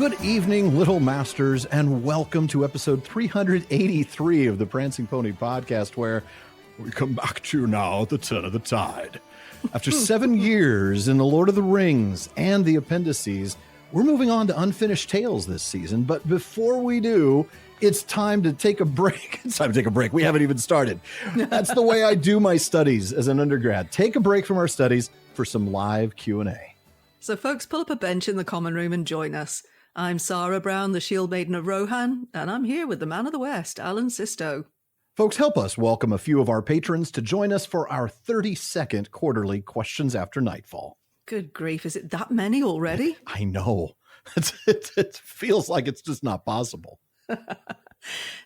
Good evening, little masters, and welcome to episode 383 of the Prancing Pony Podcast, where we come back to you now at the turn of the tide. After 7 years in The Lord of the Rings and the appendices, we're moving on to unfinished tales this season. But before we do, it's time to take a break. It's time to take a break. We haven't even started. That's the way I do my studies as an undergrad. Take a break from our studies for some live Q&A. So folks, pull up a bench in the common room and join us. I'm Sara Brown, the Shieldmaiden of Rohan, and I'm here with the man of the West, Alan Sisto. Folks, help us welcome a few of our patrons to join us for our 32nd quarterly Questions After Nightfall. Good grief, is it that many already? I know. It feels like it's just not possible.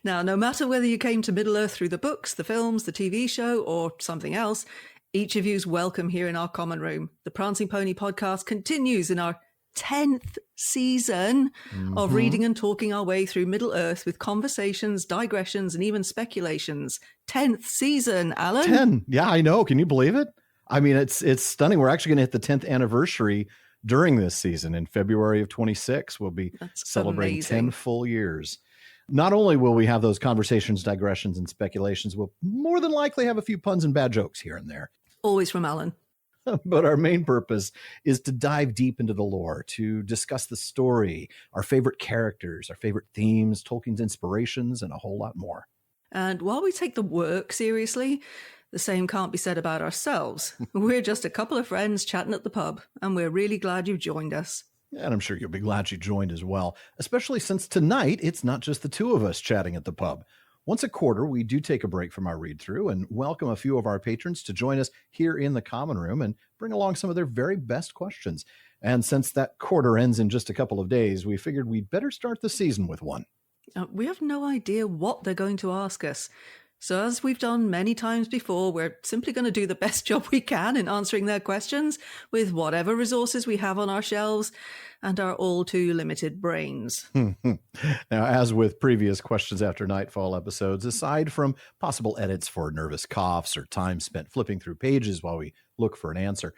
Now, no matter whether you came to Middle-earth through the books, the films, the TV show, or something else, each of you's welcome here in our common room. The Prancing Pony Podcast continues in our 10th season of reading and talking our way through Middle-earth with conversations, digressions, and even speculations. 10th season, Alan. 10. Yeah, I know. Can you believe it? I mean, it's stunning. We're actually going to hit the 10th anniversary during this season. In February of 26, we'll be celebrating amazing. 10 full years. Not only will we have those conversations, digressions, and speculations, we'll more than likely have a few puns and bad jokes here and there. Always from Alan. But our main purpose is to dive deep into the lore, to discuss the story, our favorite characters, our favorite themes, Tolkien's inspirations, and a whole lot more. And while we take the work seriously, the same can't be said about ourselves. We're just a couple of friends chatting at the pub, and we're really glad you've joined us. And I'm sure you'll be glad you joined as well, especially since tonight it's not just the two of us chatting at the pub. Once a quarter, we do take a break from our read-through and welcome a few of our patrons to join us here in the common room and bring along some of their very best questions. And since that quarter ends in just a couple of days, we figured we'd better start the season with one. We have no idea what they're going to ask us. So as we've done many times before, we're simply going to do the best job we can in answering their questions with whatever resources we have on our shelves and our all too limited brains. Now, as with previous Questions After Nightfall episodes, aside from possible edits for nervous coughs or time spent flipping through pages while we look for an answer,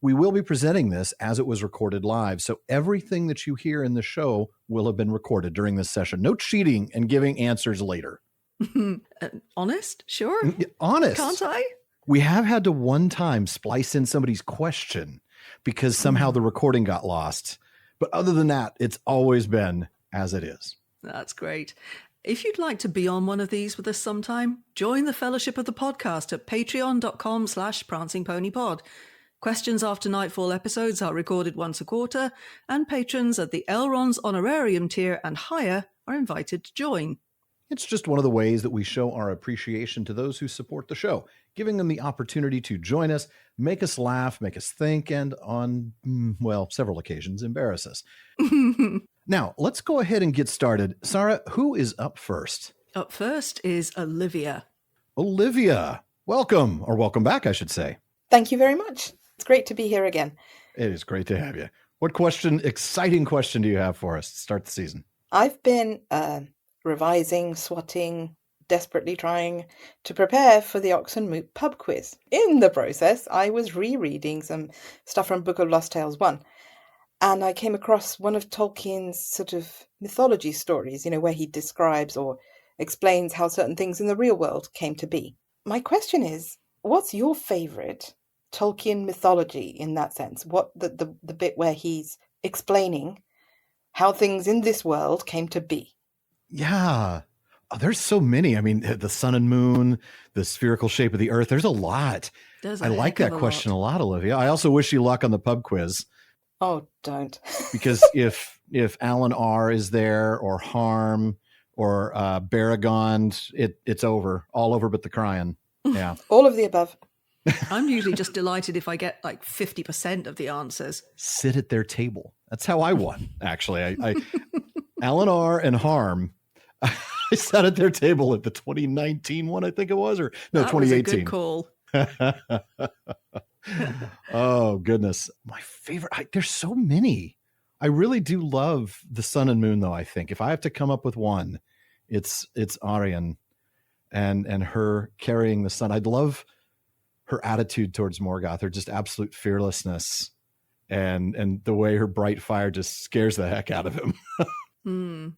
we will be presenting this as it was recorded live. So everything that you hear in the show will have been recorded during this session. No cheating and giving answers later. Honest? Sure. Honest. Can't I? We have had to one time splice in somebody's question because somehow the recording got lost. But other than that, it's always been as it is. That's great. If you'd like to be on one of these with us sometime, join the Fellowship of the Podcast at patreon.com/prancingponypod. Questions After Nightfall episodes are recorded once a quarter, and patrons at the Elrond's Honorarium tier and higher are invited to join. It's just one of the ways that we show our appreciation to those who support the show, giving them the opportunity to join us, make us laugh, make us think, and on, well, several occasions, embarrass us. Now, let's go ahead and get started. Sara, who is up first? Up first is Olivia. Olivia, welcome, or welcome back, I should say. Thank you very much. It's great to be here again. It is great to have you. What exciting question do you have for us to start the season? I've been revising, swatting, desperately trying to prepare for the Oxen Moot pub quiz. In the process, I was rereading some stuff from Book of Lost Tales 1, and I came across one of Tolkien's sort of mythology stories, where he describes or explains how certain things in the real world came to be. My question is, what's your favourite Tolkien mythology in that sense? What the bit where he's explaining how things in this world came to be? Yeah. Oh, there's so many. I mean, the sun and moon, the spherical shape of the earth. There's a lot. I like that question a lot, Olivia. I also wish you luck on the pub quiz. Oh, don't. Because if Alan R is there, or Harm, or Baragond, it's over. All over but the crying. Yeah. All of the above. I'm usually just delighted if I get like 50% of the answers. Sit at their table. That's how I won, actually. I Alan R and Harm, I sat at their table at the 2019 one, I think it was, or no, that 2018. Was a good call. Oh, goodness. My favorite. There's so many. I really do love the sun and moon, though, I think. If I have to come up with one, it's Aryan and her carrying the sun. I'd love her attitude towards Morgoth, her just absolute fearlessness and the way her bright fire just scares the heck out of him. Mm.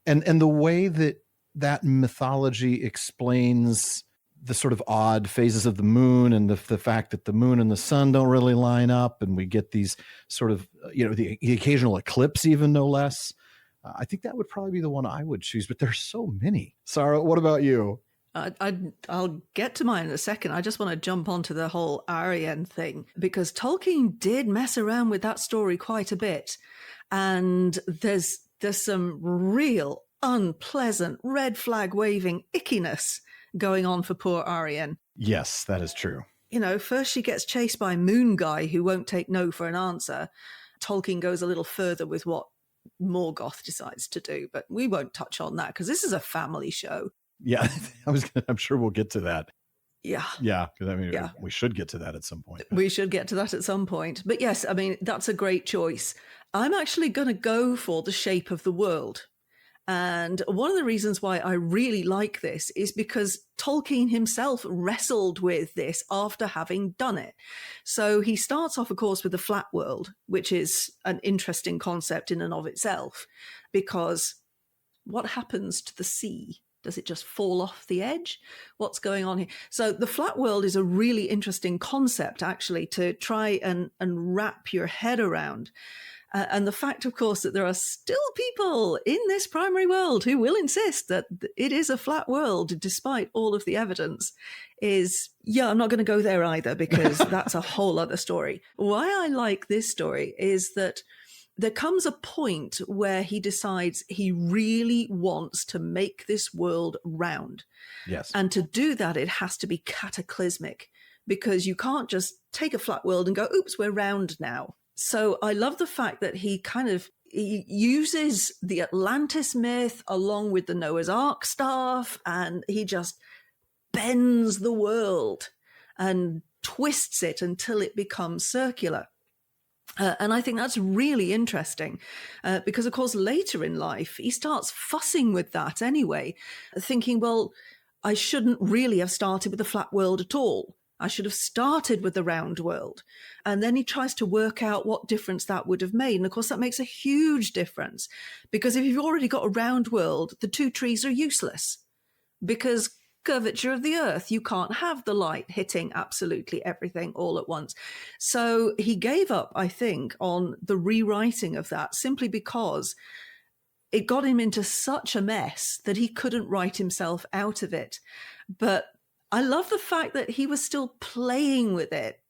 And the way that mythology explains the sort of odd phases of the moon and the fact that the moon and the sun don't really line up, and we get these sort of, the occasional eclipse, even no less. I think that would probably be the one I would choose, but there's so many. Sara, what about you? I'll get to mine in a second. I just want to jump onto the whole Aryen thing, because Tolkien did mess around with that story quite a bit. And there's some real unpleasant red flag waving ickiness going on for poor Aryen. Yes, that is true. First she gets chased by Moon Guy, who won't take no for an answer. Tolkien goes a little further with what Morgoth decides to do, but we won't touch on that because this is a family show. Yeah, I'm sure we'll get to that. Yeah. Yeah, because we should get to that at some point. We should get to that at some point. But yes, that's a great choice. I'm actually going to go for the shape of the world. And one of the reasons why I really like this is because Tolkien himself wrestled with this after having done it. So he starts off, of course, with the flat world, which is an interesting concept in and of itself, because what happens to the sea? Does it just fall off the edge? What's going on here? So the flat world is a really interesting concept, actually, to try and wrap your head around. And the fact, of course, that there are still people in this primary world who will insist that it is a flat world, despite all of the evidence, is, I'm not going to go there either, because that's a whole other story. Why I like this story is that there comes a point where he decides he really wants to make this world round. Yes. And to do that, it has to be cataclysmic, because you can't just take a flat world and go, oops, we're round now. So I love the fact that he uses the Atlantis myth along with the Noah's Ark stuff, and he just bends the world and twists it until it becomes circular. And I think that's really interesting because, of course, later in life, he starts fussing with that anyway, thinking, well, I shouldn't really have started with the flat world at all. I should have started with the round world. And then he tries to work out what difference that would have made. And of course, that makes a huge difference, because if you've already got a round world, the two trees are useless, because curvature of the earth, you can't have the light hitting absolutely everything all at once. So he gave up, I think, on the rewriting of that, simply because it got him into such a mess that he couldn't write himself out of it. But I love the fact that he was still playing with it,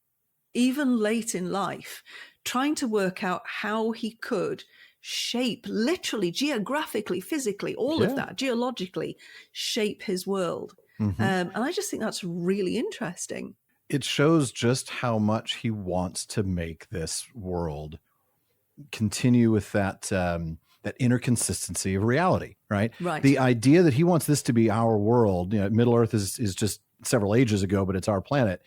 even late in life, trying to work out how he could shape, literally, geographically, physically, all of that, geologically, shape his world. Mm-hmm. And I just think that's really interesting. It shows just how much he wants to make this world continue with that inner consistency of reality, right? Right. The idea that he wants this to be our world, Middle Earth is just several ages ago, but it's our planet.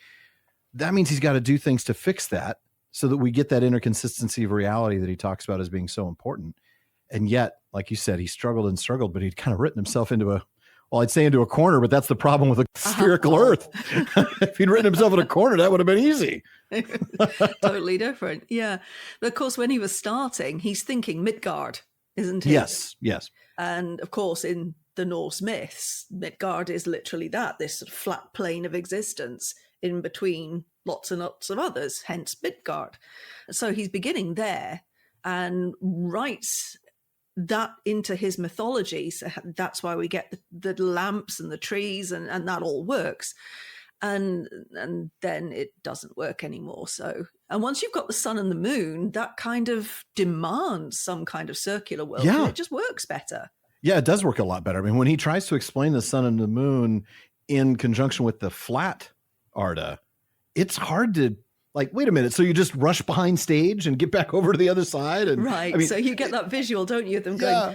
That means he's got to do things to fix that so that we get that inner consistency of reality that he talks about as being so important. And yet, like you said, he struggled and struggled, but he'd kind of written himself into a corner, but that's the problem with a spherical Earth. If he'd written himself in a corner, that would have been easy. Totally different. Yeah. But of course, when he was starting, he's thinking Midgard, isn't he? Yes. And of course, in the Norse myths, Midgard is literally this sort of flat plane of existence in between lots and lots of others, hence Midgard. So he's beginning there and writes that into his mythology. So that's why we get the lamps and the trees and that all works. And then it doesn't work anymore. So, and once you've got the sun and the moon, that kind of demands some kind of circular world. Yeah. And it just works better. Yeah, it does work a lot better. I mean, when he tries to explain the sun and the moon in conjunction with the flat Arda, it's hard to, like, wait a minute, so you just rush behind stage and get back over to the other side? And right, I mean, so you get that visual, don't you, of them going, la,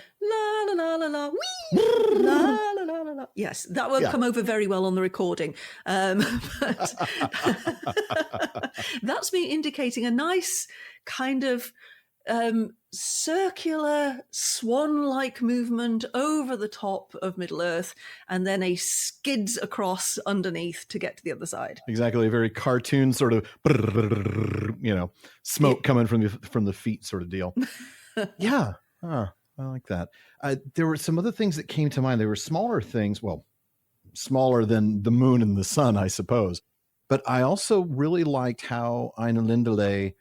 la, la, la, la, wee, la, la, la, la, la. Yes, that won't come over very well on the recording. But that's me indicating a nice kind of circular swan-like movement over the top of Middle-earth, and then a skids across underneath to get to the other side. Exactly, a very cartoon sort of, smoke coming from the feet sort of deal. Yeah, I like that. There were some other things that came to mind. They were smaller things, well, smaller than the moon and the sun, I suppose. But I also really liked how Ainulindale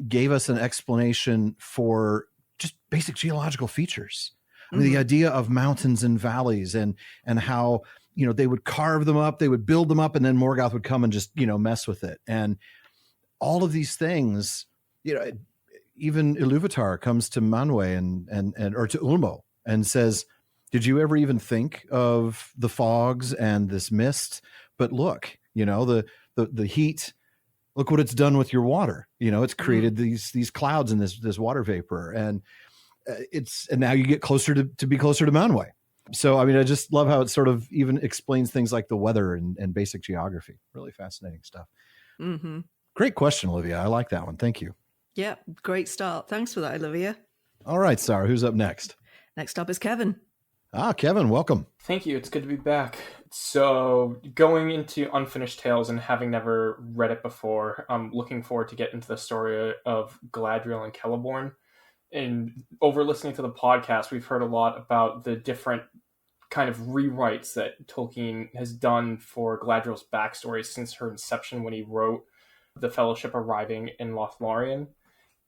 gave us an explanation for just basic geological features. I mean, the idea of mountains and valleys and how, they would carve them up, they would build them up, and then Morgoth would come and just, mess with it. And all of these things, even Ilúvatar comes to Manwë and or to Ulmo and says, did you ever even think of the fogs and this mist? But look, the heat, look what it's done with your water. It's created these clouds and this water vapor, and now you get closer to be closer to Manwë. So, I mean, I just love how it sort of even explains things like the weather and basic geography. Really fascinating stuff. Mm-hmm. Great question, Olivia. I like that one. Thank you. Yeah, great start. Thanks for that, Olivia. All right, Sara, who's up next? Next up is Kevin. Kevin, welcome. Thank you. It's good to be back. So, going into Unfinished Tales and having never read it before, I'm looking forward to get into the story of Galadriel and Celeborn. And over listening to the podcast, we've heard a lot about the different kind of rewrites that Tolkien has done for Galadriel's backstory since her inception when he wrote The Fellowship arriving in Lothlorien.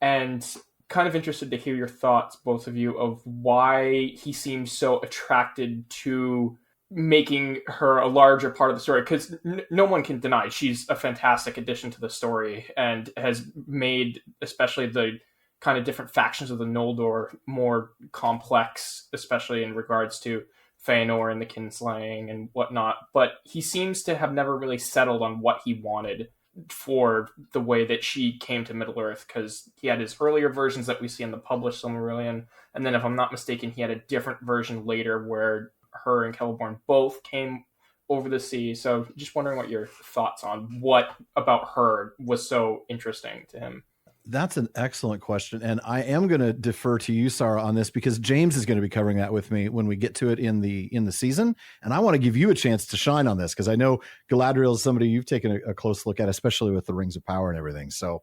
And kind of interested to hear your thoughts, both of you, of why he seems so attracted to making her a larger part of the story, because no one can deny she's a fantastic addition to the story and has made especially the kind of different factions of the Noldor more complex, especially in regards to Fëanor and the kinslaying and whatnot. But he seems to have never really settled on what he wanted for the way that she came to Middle-earth, because he had his earlier versions that we see in the published Silmarillion, and then if I'm not mistaken, he had a different version later where her and Celeborn both came over the sea. So just wondering what your thoughts on what about her was so interesting to him. That's an excellent question. And I am going to defer to you, Sara, on this, because James is going to be covering that with me when we get to it in the season. And I want to give you a chance to shine on this, because I know Galadriel is somebody you've taken a close look at, especially with the Rings of Power and everything. So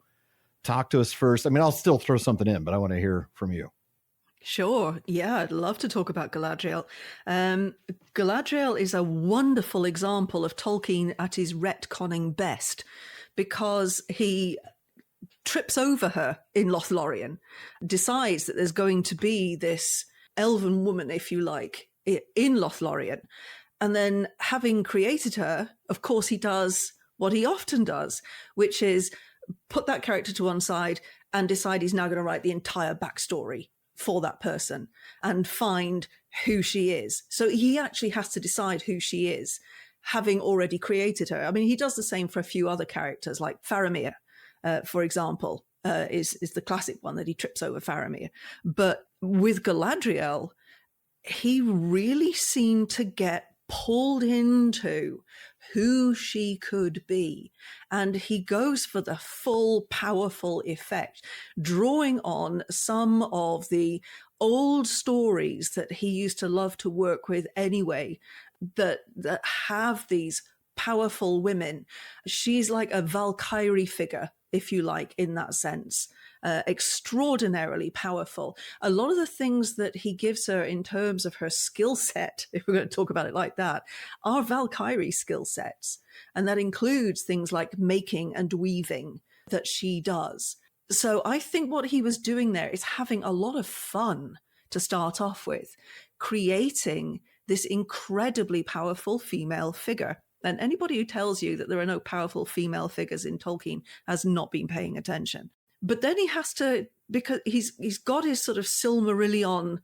talk to us first. I mean, I'll still throw something in, but I want to hear from you. Sure. Yeah, I'd love to talk about Galadriel. Galadriel is a wonderful example of Tolkien at his retconning best, because he trips over her in Lothlorien, decides that there's going to be this elven woman, if you like, in Lothlorien. And then having created her, of course, he does what he often does, which is put that character to one side and decide he's now going to write the entire backstory for that person and find who she is. So he actually has to decide who she is, having already created her. I mean, he does the same for a few other characters, like Faramir, for example, is the classic one that he trips over Faramir. But with Galadriel, he really seemed to get pulled into who she could be. And he goes for the full powerful effect, drawing on some of the old stories that he used to love to work with anyway, that have these powerful women. She's like a Valkyrie figure, if you like, in that sense. Extraordinarily powerful. A lot of the things that he gives her in terms of her skill set, if we're going to talk about it like that, are Valkyrie skill sets. And that includes things like making and weaving that she does. So I think what he was doing there is having a lot of fun to start off with, creating this incredibly powerful female figure. And anybody who tells you that there are no powerful female figures in Tolkien has not been paying attention. But then he has to, because he's got his sort of Silmarillion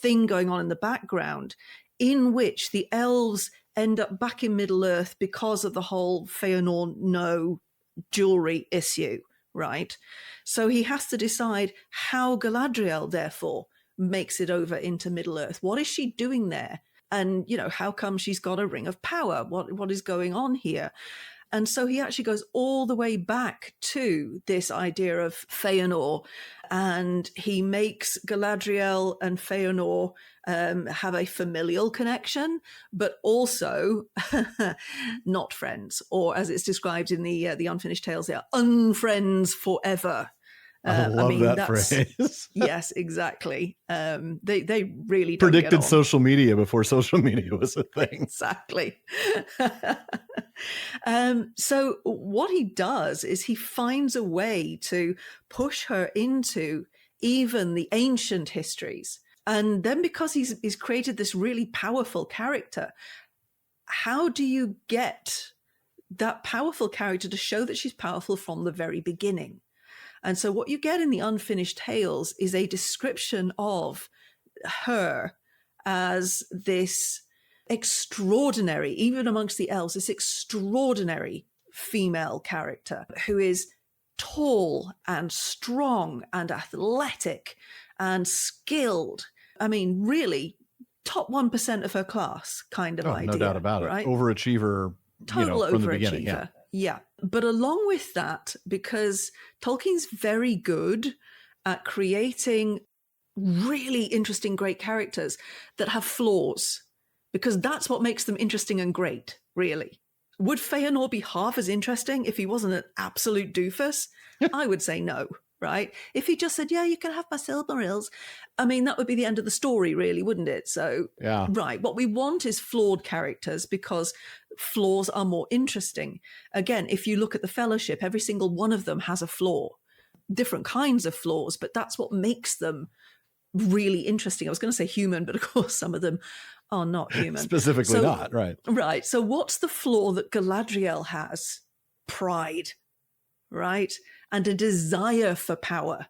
thing going on in the background, in which the elves end up back in Middle-earth because of the whole Fëanor no jewelry issue, right? So he has to decide how Galadriel, therefore, makes it over into Middle-earth. What is she doing there? And, you know, how come she's got a ring of power? What is going on here? And so he actually goes all the way back to this idea of Feanor, and he makes Galadriel and Feanor have a familial connection, but also not friends, or as it's described in the Unfinished Tales, they are unfriends forever. I love that phrase. Yes, exactly. They really don't predicted get on. social media before social media was a thing. Exactly. So what he does is he finds a way to push her into even the ancient histories. And then because he's created this really powerful character, how do you get that powerful character to show that she's powerful from the very beginning? And so what you get in the Unfinished Tales is a description of her as this extraordinary, even amongst the elves, this extraordinary female character who is tall and strong and athletic and skilled. I mean, really top 1% of her class kind of idea. No doubt about right? it. Overachiever, Total from overachiever. the beginning. Yeah. But along with that, because Tolkien's very good at creating really interesting, great characters that have flaws, because that's what makes them interesting and great, really. Would Feanor be half as interesting if he wasn't an absolute doofus? I would say no, right? If he just said, yeah, you can have my Silmarils, I mean, that would be the end of the story, really, wouldn't it? So, yeah. Right. What we want is flawed characters because flaws are more interesting. Again, if you look at the Fellowship, every single one of them has a flaw, different kinds of flaws, but that's what makes them really interesting. I was going to say human, but of course some of them are not human. Specifically not, right. Right. So what's the flaw that Galadriel has? Pride, right? And a desire for power.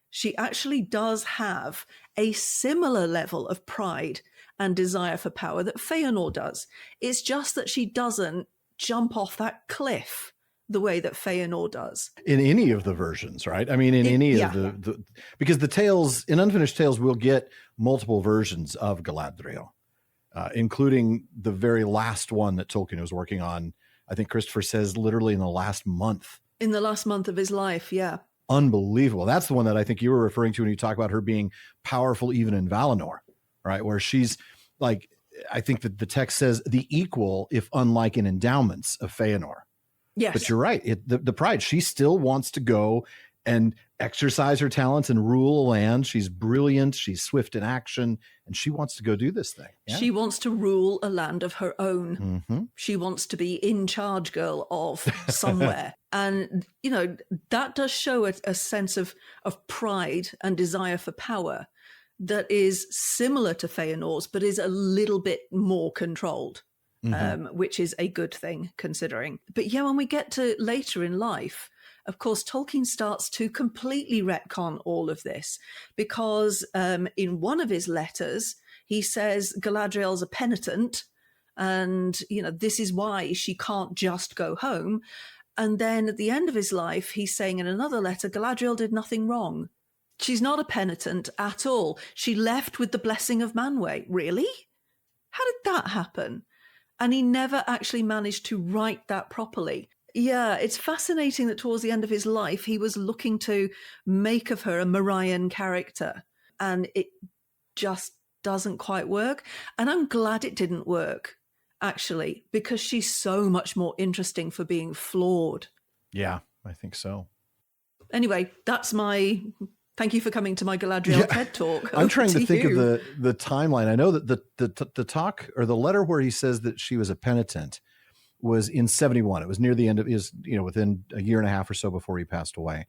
She actually does have a similar level of pride and desire for power that Feanor does. It's just that she doesn't jump off that cliff the way that Feanor does. In any of the versions, right? I mean, in any of the because the tales, in Unfinished Tales, we'll get multiple versions of Galadriel, including the very last one that Tolkien was working on. I think Christopher says literally in the last month. In the last month of his life, yeah. Unbelievable. That's the one that I think you were referring to when you talk about her being powerful even in Valinor, right? Where she's like, I think that the text says the equal, if unlike in endowments, of Feanor. Yes. But you're right. The pride, she still wants to go and exercise her talents and rule a land. She's brilliant. She's swift in action. And she wants to go do this thing. Yeah. She wants to rule a land of her own. Mm-hmm. She wants to be in charge girl of somewhere. And, that does show a sense of pride and desire for power that is similar to Feanor's, but is a little bit more controlled. Mm-hmm. Which is a good thing considering. But yeah, when we get to later in life, of course, Tolkien starts to completely retcon all of this because in one of his letters, he says Galadriel's a penitent and, this is why she can't just go home. And then at the end of his life, he's saying in another letter, Galadriel did nothing wrong. She's not a penitent at all. She left with the blessing of Manwë. Really? How did that happen? And he never actually managed to write that properly. Yeah, it's fascinating that towards the end of his life, he was looking to make of her a Morian character. And it just doesn't quite work. And I'm glad it didn't work, actually, because she's so much more interesting for being flawed. Yeah, I think so. Anyway, that's my... Thank you for coming to my Galadriel TED Talk. I'm trying to think of the timeline. I know that the talk or the letter where he says that she was a penitent was in 71. It was near the end of his, within a year and a half or so before he passed away.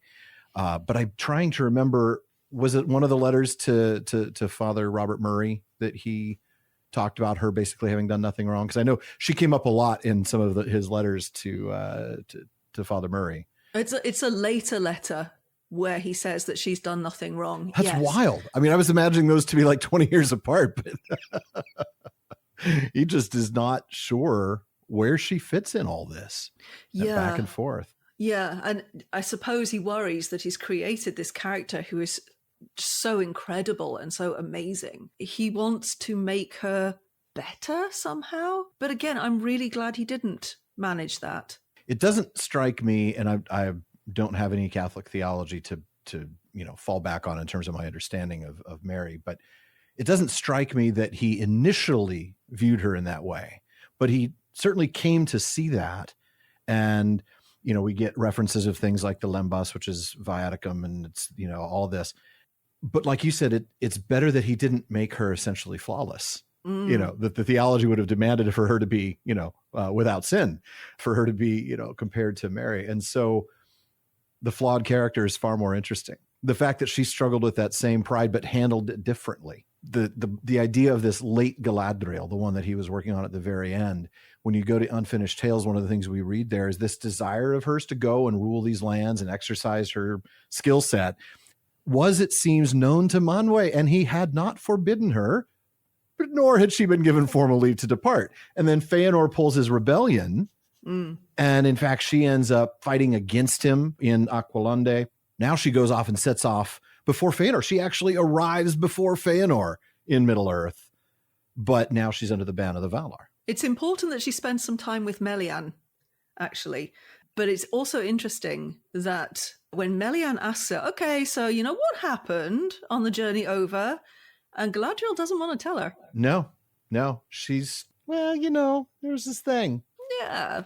But I'm trying to remember, was it one of the letters to Father Robert Murray that he talked about her basically having done nothing wrong? Because I know she came up a lot in some of his letters to Father Murray. It's a later letter where he says that she's done nothing wrong. That's wild. I mean, I was imagining those to be like 20 years apart, but he just is not sure where she fits in all this. Back and forth. Yeah. And I suppose he worries that he's created this character who is so incredible and so amazing. He wants to make her better somehow. But again, I'm really glad he didn't manage that. It doesn't strike me, and I don't have any Catholic theology to fall back on in terms of my understanding of Mary, but it doesn't strike me that he initially viewed her in that way, but he certainly came to see that. And, we get references of things like the lembas, which is viaticum, and it's, all this. But like you said, it's better that he didn't make her essentially flawless. That the theology would have demanded for her to be, without sin, for her to be, compared to Mary. And so the flawed character is far more interesting. The fact that she struggled with that same pride, but handled it differently. The idea of this late Galadriel, the one that he was working on at the very end, when you go to Unfinished Tales, one of the things we read there is this desire of hers to go and rule these lands and exercise her skill set was, it seems, known to Manwë, and he had not forbidden her, but nor had she been given formal leave to depart. And then Feanor pulls his rebellion, and in fact, she ends up fighting against him in Aqualunde. Now she goes off and sets off before Feanor. She actually arrives before Feanor in Middle-earth, but now she's under the ban of the Valar. It's important that she spends some time with Melian, actually. But it's also interesting that when Melian asks her, okay, so what happened on the journey over? And Galadriel doesn't want to tell her. No. She's, there's this thing. Yeah,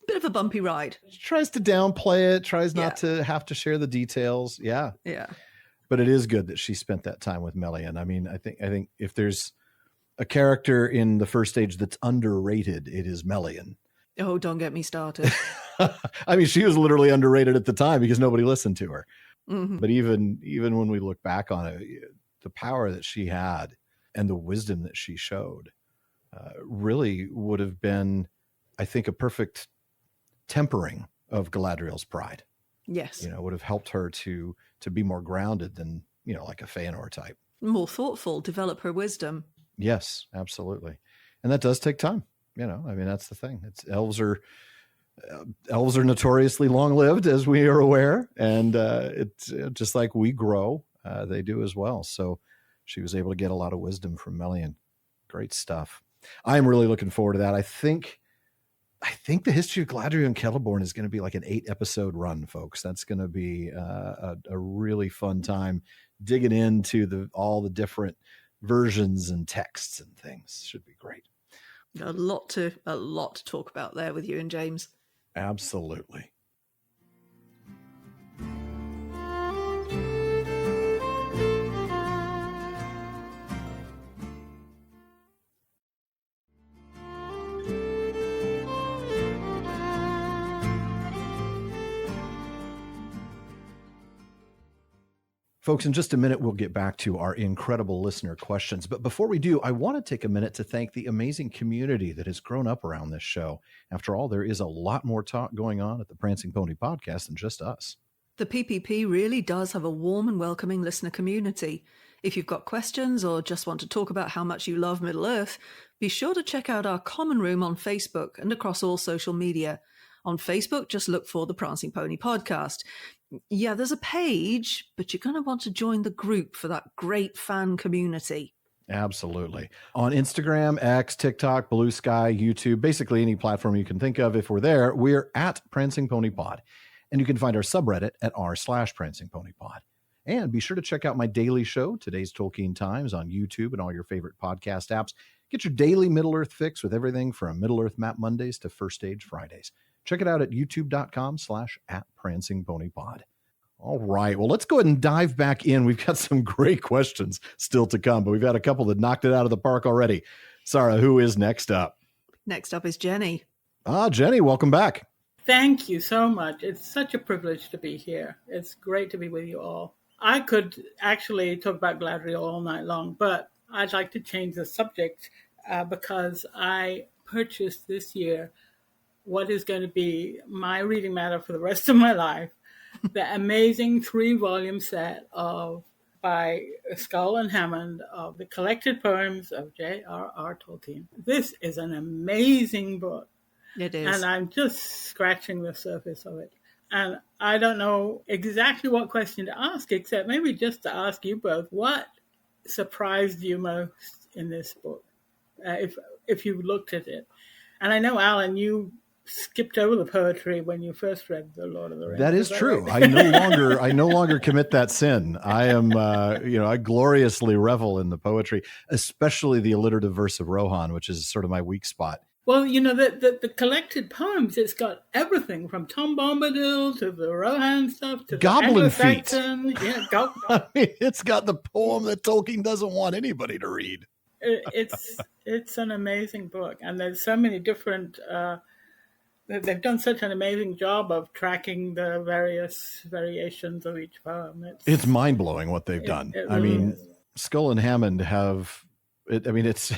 bit of a bumpy ride. She tries to downplay it, tries not to have to share the details. Yeah. But it is good that she spent that time with Melian. I mean, I think if there's a character in the first age that's underrated, it is Melian. Oh, don't get me started. I mean, she was literally underrated at the time because nobody listened to her. Mm-hmm. But even when we look back on it, the power that she had and the wisdom that she showed really would have been, I think, a perfect tempering of Galadriel's pride. Yes. Would have helped her to be more grounded than, like a Feanor type. More thoughtful, develop her wisdom. Yes, absolutely. And that does take time. That's the thing. Elves are notoriously long-lived, as we are aware. And it's just like we grow, they do as well. So she was able to get a lot of wisdom from Melian. Great stuff. I'm really looking forward to that. I think the history of Galadriel and Celeborn is going to be like an 8-episode run, folks. That's going to be a really fun time digging into all the different versions and texts and things. Should be great. A lot to talk about there with you and James. Absolutely. Folks, in just a minute, we'll get back to our incredible listener questions. But before we do, I want to take a minute to thank the amazing community that has grown up around this show. After all, there is a lot more talk going on at the Prancing Pony Podcast than just us. The PPP really does have a warm and welcoming listener community. If you've got questions or just want to talk about how much you love Middle-earth, be sure to check out our common room on Facebook and across all social media. On Facebook, just look for the Prancing Pony Podcast. Yeah, there's a page, but you're going to want to join the group for that great fan community. Absolutely. On Instagram, X, TikTok, Blue Sky, YouTube, basically any platform you can think of. If we're there, we're at Prancing Pony Pod. And you can find our subreddit at r/Prancing Pony Pod. And be sure to check out my daily show, Today's Tolkien Times, on YouTube and all your favorite podcast apps. Get your daily Middle-earth fix with everything from Middle-earth Map Mondays to First Stage Fridays. Check it out at youtube.com/@PrancingPonyPod. All right. Well, let's go ahead and dive back in. We've got some great questions still to come, but we've had a couple that knocked it out of the park already. Sara, who is next up? Next up is Jenny. Jenny, welcome back. Thank you so much. It's such a privilege to be here. It's great to be with you all. I could actually talk about Galadriel all night long, but I'd like to change the subject because I purchased this year what is going to be my reading matter for the rest of my life, the amazing 3-volume set by Skull and Hammond of the collected poems of J.R.R. Tolkien. This is an amazing book. It is. And I'm just scratching the surface of it. And I don't know exactly what question to ask, except maybe just to ask you both, what surprised you most in this book, if you looked at it? And I know, Alan, you skipped over the poetry when you first read The Lord of the Rings. That is that true. right? I no longer commit that sin. I am, I gloriously revel in the poetry, especially the alliterative verse of Rohan, which is sort of my weak spot. Well, the collected poems, it's got everything from Tom Bombadil to the Rohan stuff to Goblin the feet. Anglo-Saxon. Yeah, I mean, it's got the poem that Tolkien doesn't want anybody to read. It's an amazing book, and there's so many different. They've done such an amazing job of tracking the various variations of each poem. It's mind blowing what they've done. It really is. Skull and Hammond have it. I mean, it's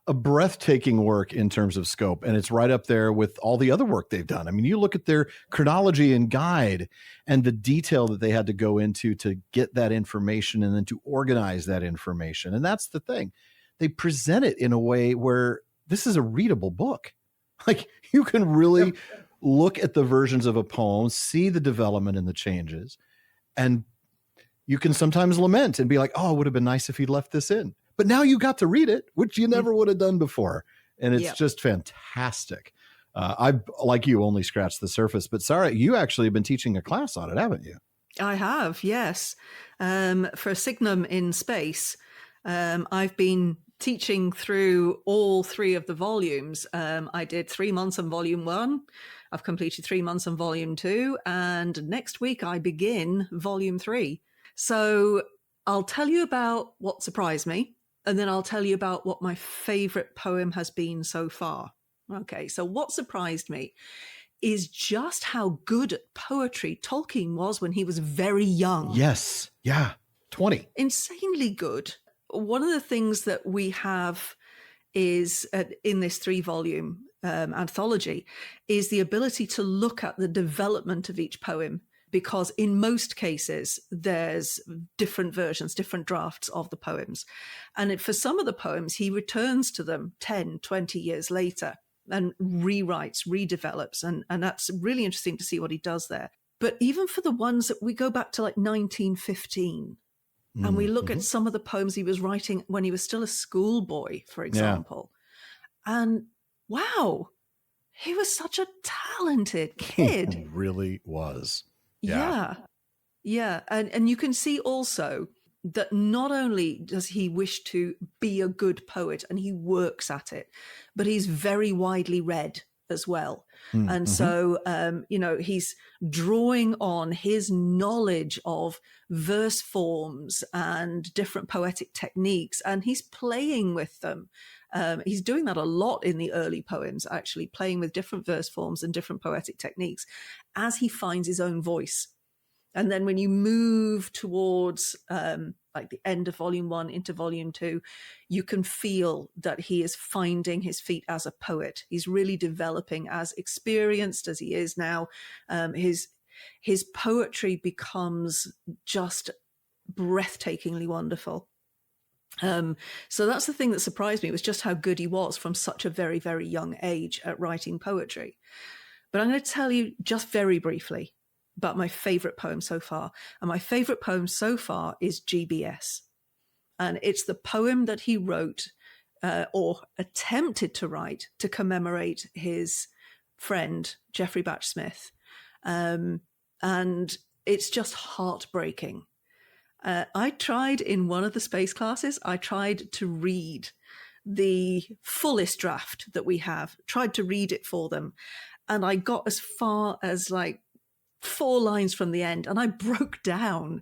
a breathtaking work in terms of scope, and it's right up there with all the other work they've done. I mean, you look at their chronology and guide and the detail that they had to go into to get that information and then to organize that information. And that's the thing. They present it in a way where this is a readable book. Like, you can really look at the versions of a poem, see the development and the changes, and you can sometimes lament and be like, oh, it would have been nice if he'd left this in. But now you got to read it, which you never would have done before. And it's just fantastic. I, like you, only scratched the surface. But Sara, you actually have been teaching a class on it, haven't you? I have, yes. For Signum in Space, I've been teaching through all 3 of the volumes. I did 3 months on volume 1. I've completed 3 months on volume 2. And next week I begin volume 3. So I'll tell you about what surprised me, and then I'll tell you about what my favorite poem has been so far. Okay, so what surprised me is just how good at poetry Tolkien was when he was very young. Yes. Yeah. 20. Insanely good. One of the things that we have is in this 3-volume anthology is the ability to look at the development of each poem, because in most cases there's different versions, different drafts of the poems. And for some of the poems, he returns to them 10, 20 years later and rewrites, redevelops. And that's really interesting to see what he does there. But even for the ones that we go back to like 1915, and we look at some of the poems he was writing when he was still a schoolboy, for example. Yeah. And wow, he was such a talented kid. He really was. Yeah. And you can see also that not only does he wish to be a good poet, and he works at it, but he's very widely read as well. And so, he's drawing on his knowledge of verse forms and different poetic techniques, and he's playing with them. He's doing that a lot in the early poems, actually playing with different verse forms and different poetic techniques as he finds his own voice. And then when you move towards like the end of volume 1 into volume 2, you can feel that he is finding his feet as a poet. He's really developing, as experienced as he is now. His poetry becomes just breathtakingly wonderful. So that's the thing that surprised me, was just how good he was from such a very, very young age at writing poetry. But I'm going to tell you just very briefly about my favorite poem so far. And my favorite poem so far is GBS. And it's the poem that he wrote or attempted to write to commemorate his friend, Geoffrey Batch Smith. And it's just heartbreaking. I tried in one of the space classes, I tried to read the fullest draft that we have, tried to read it for them. And I got as far as like 4 lines from the end, and I broke down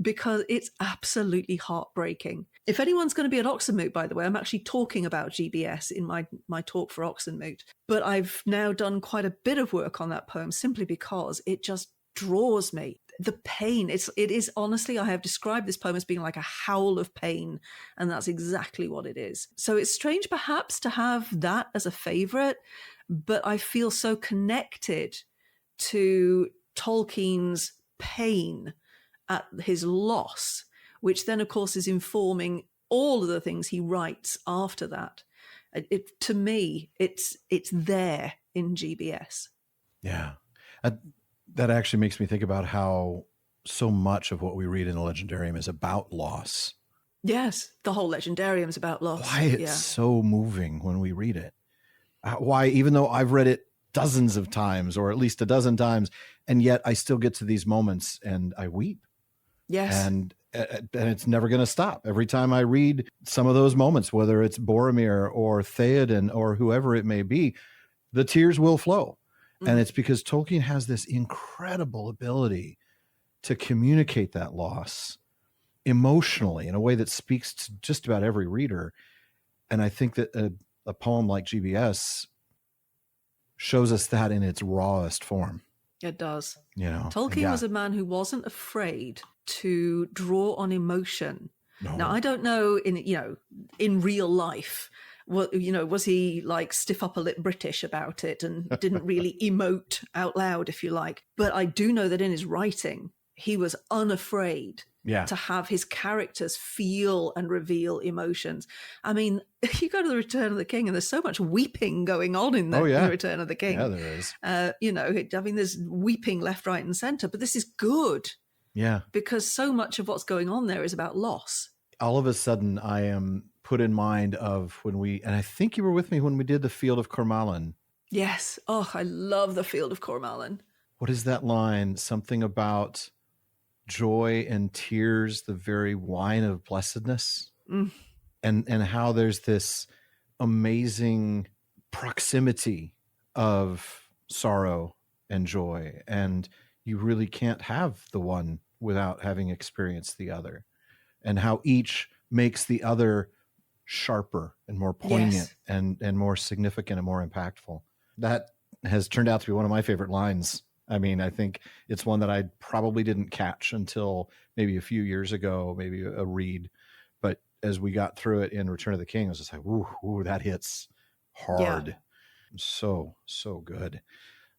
because it's absolutely heartbreaking. If anyone's going to be at Oxenmoot, by the way, I'm actually talking about GBS in my talk for Oxenmoot. But I've now done quite a bit of work on that poem simply because it just draws me. The pain, it is honestly, I have described this poem as being like a howl of pain, and that's exactly what it is. So it's strange perhaps to have that as a favorite, but I feel so connected to Tolkien's pain at his loss, which then of course is informing all of the things he writes after that. To me, it's there in GBS. Yeah. That actually makes me think about how so much of what we read in the legendarium is about loss. Yes, the whole legendarium is about loss. Why it's so moving when we read it. Why, even though I've read it dozens of times, or at least a dozen times. And yet I still get to these moments and I weep. Yes. And it's never going to stop. Every time I read some of those moments, whether it's Boromir or Theoden or whoever it may be, the tears will flow. And it's because Tolkien has this incredible ability to communicate that loss emotionally in a way that speaks to just about every reader. And I think that a poem like GBS shows us that in its rawest form. It does. You know, Tolkien was a man who wasn't afraid to draw on emotion. No. Now, I don't know in real life, was he like stiff upper lip British about it and didn't really emote out loud, if you like? But I do know that in his writing, he was unafraid to have his characters feel and reveal emotions. I mean, you go to the Return of the King and there's so much weeping going on in the Return of the King. Yeah, there is. There's weeping left, right, and center, but this is good. Yeah. Because so much of what's going on there is about loss. All of a sudden, I am put in mind of and I think you were with me when we did the Field of Cormallen. Yes. Oh, I love the Field of Cormallen. What is that line? Something about joy and tears, the very wine of blessedness. And how there's this amazing proximity of sorrow and joy. And you really can't have the one without having experienced the other. And how each makes the other sharper and more poignant and more significant and more impactful. That has turned out to be one of my favorite lines. I mean, I think it's one that I probably didn't catch until maybe a few years ago, maybe a read. But as we got through it in Return of the King, I was just like, ooh, that hits hard. Yeah. So good.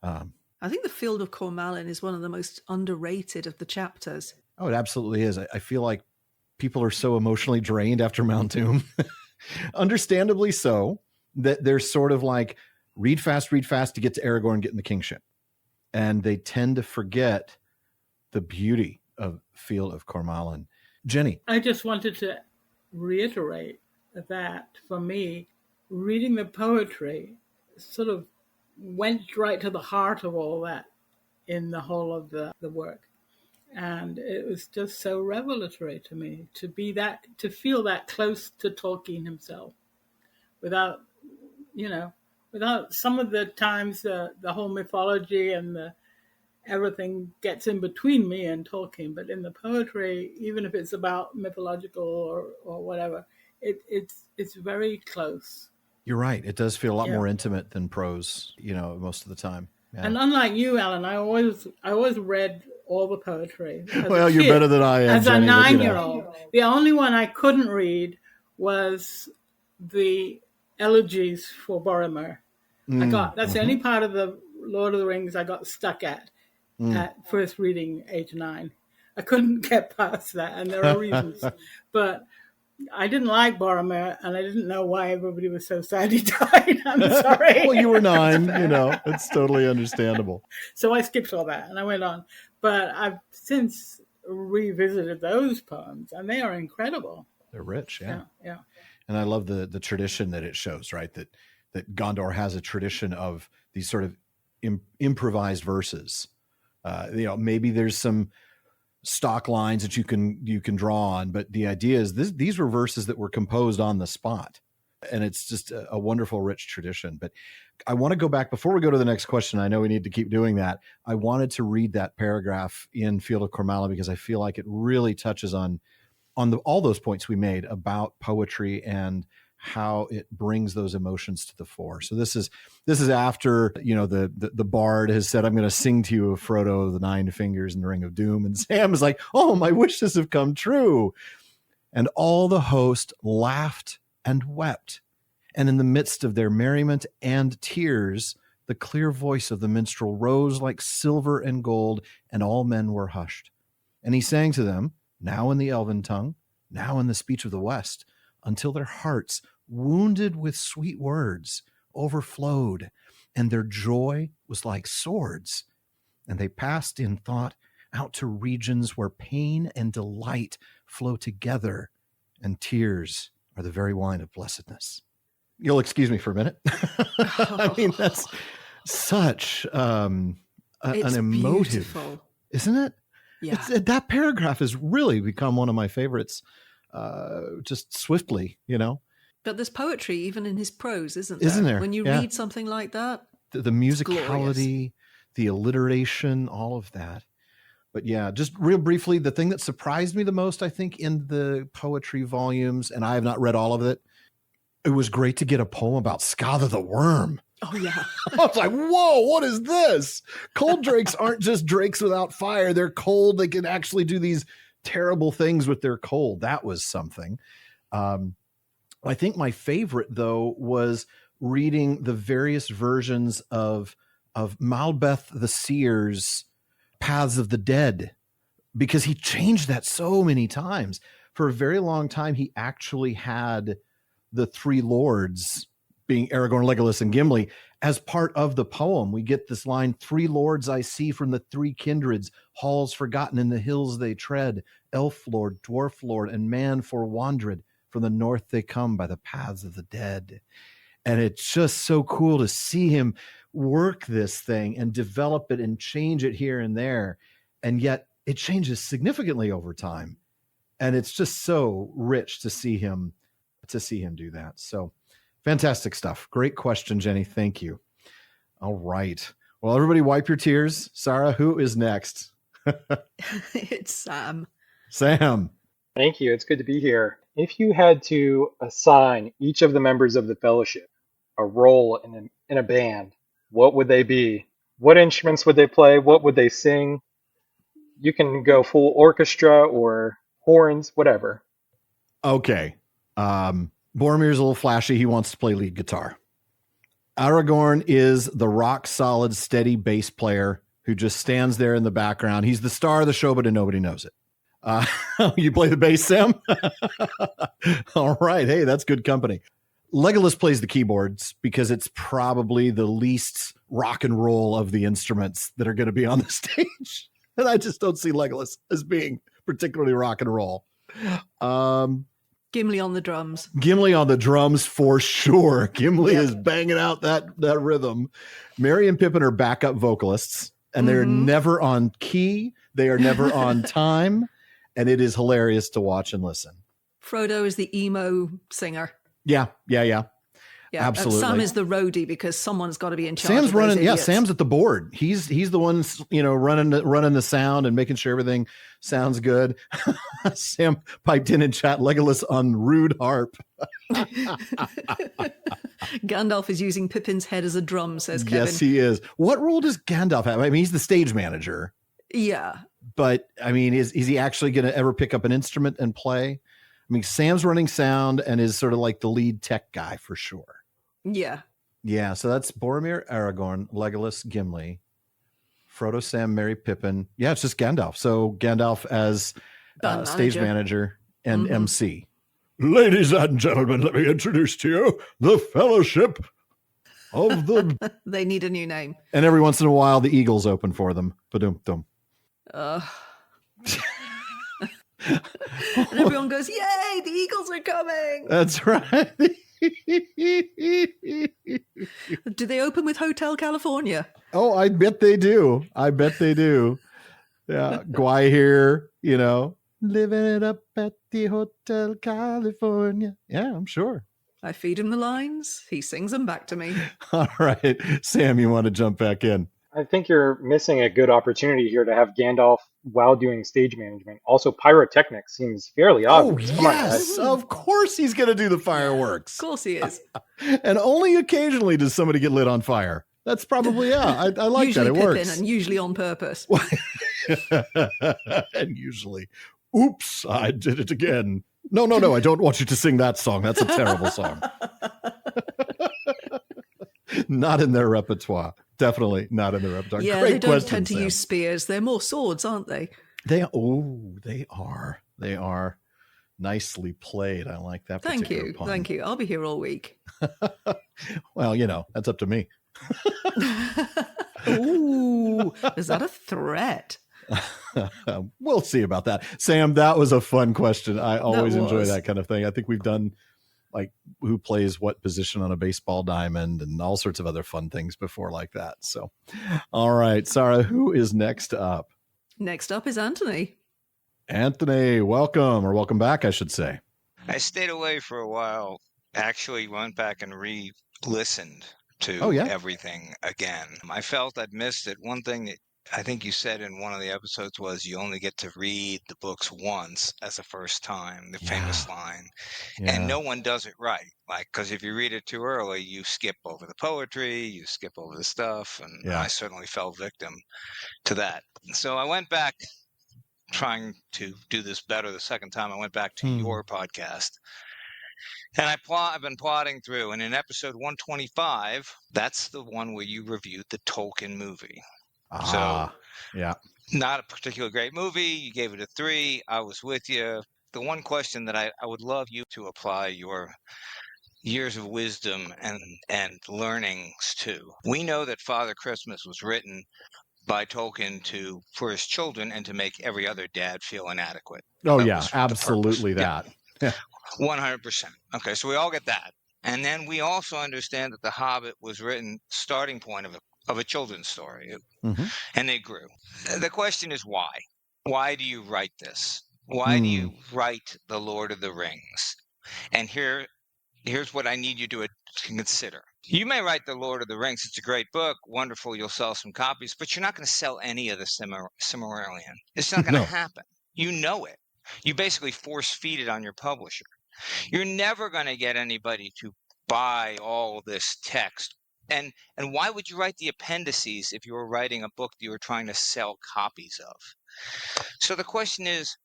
I think the Field of Cormallen is one of the most underrated of the chapters. Oh, it absolutely is. I feel like people are so emotionally drained after Mount Doom. Understandably so, that they're sort of like, read fast to get to Aragorn getting the kingship. And they tend to forget the beauty of Field of Cormallen. Jenny. I just wanted to reiterate that for me, reading the poetry sort of went right to the heart of all that in the whole of the work. And it was just so revelatory to me to feel that close to Tolkien himself without some of the times the whole mythology and everything gets in between me and Tolkien, but in the poetry, even if it's about mythological or whatever, it's very close. You're right. It does feel a lot more intimate than prose, most of the time. Yeah. And unlike you, Alan, I always read all the poetry. Well, you're better than I am. As Jenny, a 9-year-old, the only one I couldn't read was the elegies for Boromir. That's the only part of the Lord of the Rings I got stuck at first reading, age 9. I couldn't get past that, and there are reasons. But I didn't like Boromir, and I didn't know why everybody was so sad he died. I'm sorry. Well, you were 9, it's totally understandable. So I skipped all that, and I went on. But I've since revisited those poems, and they are incredible. They're rich, yeah. And I love the tradition that it shows, right? That Gondor has a tradition of these sort of improvised verses. Maybe there's some stock lines that you can draw on, but the idea is these were verses that were composed on the spot, and it's just a wonderful, rich tradition. But I want to go back before we go to the next question. I know we need to keep doing that. I wanted to read that paragraph in Field of Cormallen because I feel like it really touches on all those points we made about poetry and how it brings those emotions to the fore. So this is after, the bard has said, I'm going to sing to you of Frodo of the 9 Fingers and the Ring of Doom. And Sam is like, oh, my wishes have come true. And all the host laughed and wept. And in the midst of their merriment and tears, the clear voice of the minstrel rose like silver and gold, and all men were hushed. And he sang to them, now in the elven tongue, now in the speech of the West, until their hearts, wounded with sweet words, overflowed, and their joy was like swords. And they passed in thought out to regions where pain and delight flow together, and tears are the very wine of blessedness. You'll excuse me for a minute. I mean, such an emotive, beautiful. Isn't it? Yeah. That paragraph has really become one of my favorites, just swiftly, But there's poetry even in his prose, isn't there? When you read something like that, the musicality, the alliteration, all of that. But yeah, just real briefly, the thing that surprised me the most, I think, in the poetry volumes, and I have not read all of it, it was great to get a poem about Scatha the worm. oh yeah. I was like, whoa, what is this? Cold drakes aren't just drakes without fire. They're cold. They can actually do these terrible things with their cold. That was something. I think my favorite, though, was reading the various versions of Malbeth the Seer's Paths of the Dead, because he changed that so many times. For a very long time, he actually had the three lords, being Aragorn, Legolas, and Gimli, as part of the poem. We get this line, 3 lords I see from the 3 kindreds, halls forgotten in the hills they tread, elf lord, dwarf lord, and man forwandered. From the north they come by the paths of the dead. And it's just so cool to see him work this thing and develop it and change it here and there. And yet it changes significantly over time. And it's just so rich to see him do that. So fantastic stuff. Great question, Jenny. Thank you. All right. Well, everybody wipe your tears. Sara, who is next? It's Sam. Sam. Thank you. It's good to be here. If you had to assign each of the members of the Fellowship a role in a band, what would they be? What instruments would they play? What would they sing? You can go full orchestra or horns, whatever. Okay. Boromir's a little flashy. He wants to play lead guitar. Aragorn is the rock solid, steady bass player who just stands there in the background. He's the star of the show, but nobody knows it. You play the bass, Sam? All right. Hey, that's good company. Legolas plays the keyboards because it's probably the least rock and roll of the instruments that are going to be on the stage. And I just don't see Legolas as being particularly rock and roll. Gimli on the drums. Gimli on the drums for sure. Gimli is banging out that rhythm. Merry and Pippin are backup vocalists, and they're never on key. They are never on time. And it is hilarious to watch and listen. Frodo is the emo singer. Yeah. Absolutely. Sam is the roadie because someone's got to be in charge. Sam's of running. those idiots. Sam's at the board. He's the one, running the sound and making sure everything sounds good. Sam piped in chat Legolas on rude harp. Gandalf is using Pippin's head as a drum, says Kevin. Yes, he is. What role does Gandalf have? I mean, he's the stage manager. Yeah. But I mean, is he actually going to ever pick up an instrument and play? I mean, Sam's running sound and is sort of like the lead tech guy for sure. Yeah. Yeah. So that's Boromir, Aragorn, Legolas, Gimli, Frodo, Sam, Merry, Pippin. Yeah, it's just Gandalf. So Gandalf as stage manager and MC. Ladies and gentlemen, let me introduce to you the Fellowship of the... They need a new name. And every once in a while, the Eagles open for them. Ba-dum-dum. And everyone goes, yay, the Eagles are coming. That's right. Do they open with Hotel California? Oh, I bet they do. Yeah. Guy here, living it up at the Hotel California. Yeah, I'm sure. I feed him the lines. He sings them back to me. All right. Sam, you want to jump back in? I think you're missing a good opportunity here to have Gandalf while doing stage management. Also, pyrotechnics seems fairly obvious. Oh, yes. Of course he's going to do the fireworks. Of course he is. And only occasionally does somebody get lit on fire. That's probably, I like usually that. It Pippin, works. and usually on purpose. And usually, oops, I did it again. No, I don't want you to sing that song. That's a terrible song. Not in their repertoire. Definitely not in their repertoire. Yeah, Great they don't question, tend to Sam. use spears. They're more swords, aren't they? They are. They are. Nicely played. I like that. Thank you. Pun. Thank you. I'll be here all week. Well, that's up to me. Ooh, is that a threat? We'll see about that. Sam, that was a fun question. I always enjoy that kind of thing. I think we've done like who plays what position on a baseball diamond and all sorts of other fun things before like that. So, all right, Sara, who is next up? Next up is Anthony. Anthony, welcome, or welcome back, I should say. I stayed away for a while. Actually went back and re-listened to everything again. I felt I'd missed it. One thing that I think you said in one of the episodes was you only get to read the books once as a first time, the famous line. Yeah. And no one does it right. Like, because if you read it too early, you skip over the poetry, you skip over the stuff. And I certainly fell victim to that. So I went back trying to do this better the second time. I went back to your podcast. And I've been plotting through. And in episode 125, that's the one where you reviewed the Tolkien movie. So, not a particularly great movie. You gave it a 3. I was with you. The one question that I would love you to apply your years of wisdom and learnings to. We know that Father Christmas was written by Tolkien for his children and to make every other dad feel inadequate. Oh, yeah, absolutely that. Yeah. 100%. Okay, so we all get that. And then we also understand that The Hobbit was written starting point of a children's story, and they grew. The question is why? Why do you write this? Why do you write The Lord of the Rings? And here's what I need you to consider. You may write The Lord of the Rings. It's a great book. Wonderful. You'll sell some copies, but you're not going to sell any of the Silmarillion. It's not going to happen. You know it. You basically force feed it on your publisher. You're never going to get anybody to buy all this text. And why would you write the appendices if you were writing a book that you were trying to sell copies of? So the question is,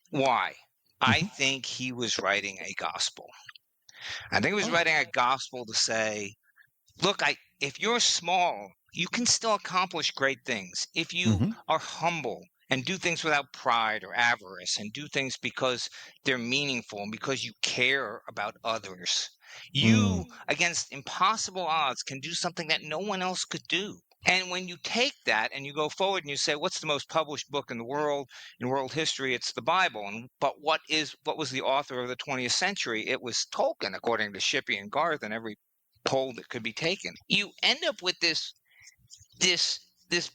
why? I think he was writing a gospel. I think he was writing a gospel to say, look, if you're small, you can still accomplish great things. If you are humble and do things without pride or avarice and do things because they're meaningful and because you care about others, you, against impossible odds, can do something that no one else could do. And when you take that and you go forward and you say, what's the most published book in the world, in world history? It's the Bible. But what was the author of the 20th century? It was Tolkien, according to Shippey and Garth and every poll that could be taken. You end up with this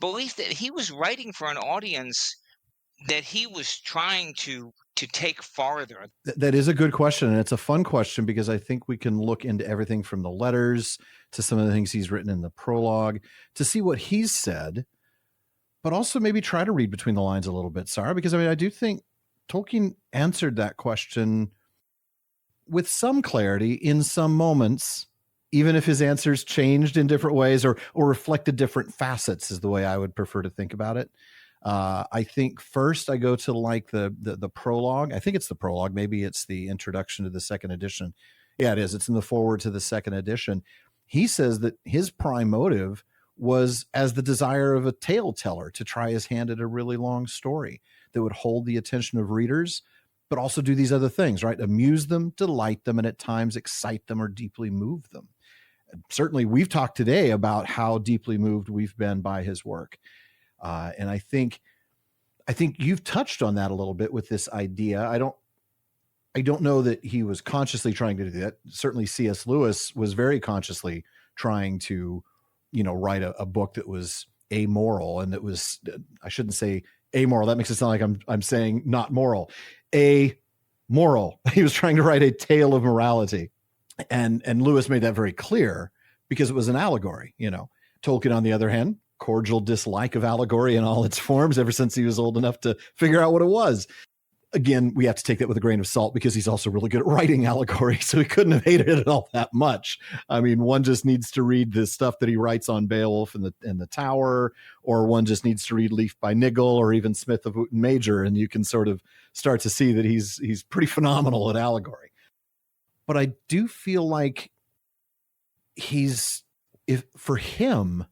belief that he was writing for an audience that he was trying to take farther. That is a good question. And it's a fun question because I think we can look into everything from the letters to some of the things he's written in the prologue to see what he's said, but also maybe try to read between the lines a little bit, Sara, because I do think Tolkien answered that question with some clarity in some moments, even if his answers changed in different ways or reflected different facets is the way I would prefer to think about it. I think first I go to like the prologue. I think it's the prologue. Maybe it's the introduction to the second edition. Yeah, it is. It's in the foreword to the second edition. He says that his prime motive was as the desire of a tale teller to try his hand at a really long story that would hold the attention of readers, but also do these other things, right? Amuse them, delight them, and at times excite them or deeply move them. Certainly we've talked today about how deeply moved we've been by his work. And I think you've touched on that a little bit with this idea. I don't know that he was consciously trying to do that. Certainly C.S. Lewis was very consciously trying to, write a book that was amoral, and that was, I shouldn't say amoral. That makes it sound like I'm saying not moral. Amoral. He was trying to write a tale of morality. And Lewis made that very clear because it was an allegory, Tolkien, on the other hand, cordial dislike of allegory in all its forms ever since he was old enough to figure out what it was. Again, we have to take that with a grain of salt because he's also really good at writing allegory, so he couldn't have hated it all that much. I mean, one just needs to read the stuff that he writes on Beowulf and the Tower, or one just needs to read Leaf by Niggle or even Smith of Wootton Major, and you can sort of start to see that he's pretty phenomenal at allegory. But I do feel like for him,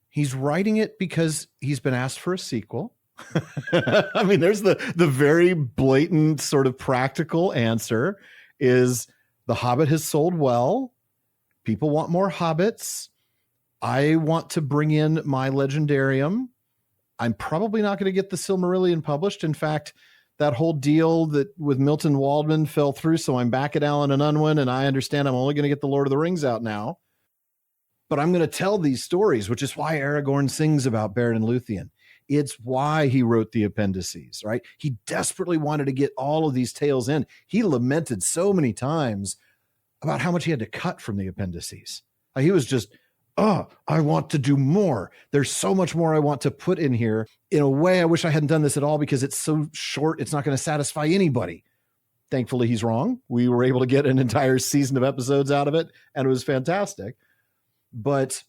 he's writing it because he's been asked for a sequel. I mean, there's the very blatant sort of practical answer is The Hobbit has sold well. People want more Hobbits. I want to bring in my legendarium. I'm probably not going to get the Silmarillion published. In fact, that whole deal that with Milton Waldman fell through. So I'm back at Allen and Unwin, and I understand I'm only going to get the Lord of the Rings out now. But I'm going to tell these stories, which is why Aragorn sings about Beren and Luthien. It's why he wrote the appendices, right? He desperately wanted to get all of these tales in. He lamented so many times about how much he had to cut from the appendices. He was just, I want to do more. There's so much more I want to put in here. In a way, I wish I hadn't done this at all because it's so short, it's not going to satisfy anybody. Thankfully, he's wrong. We were able to get an entire season of episodes out of it, and it was fantastic. But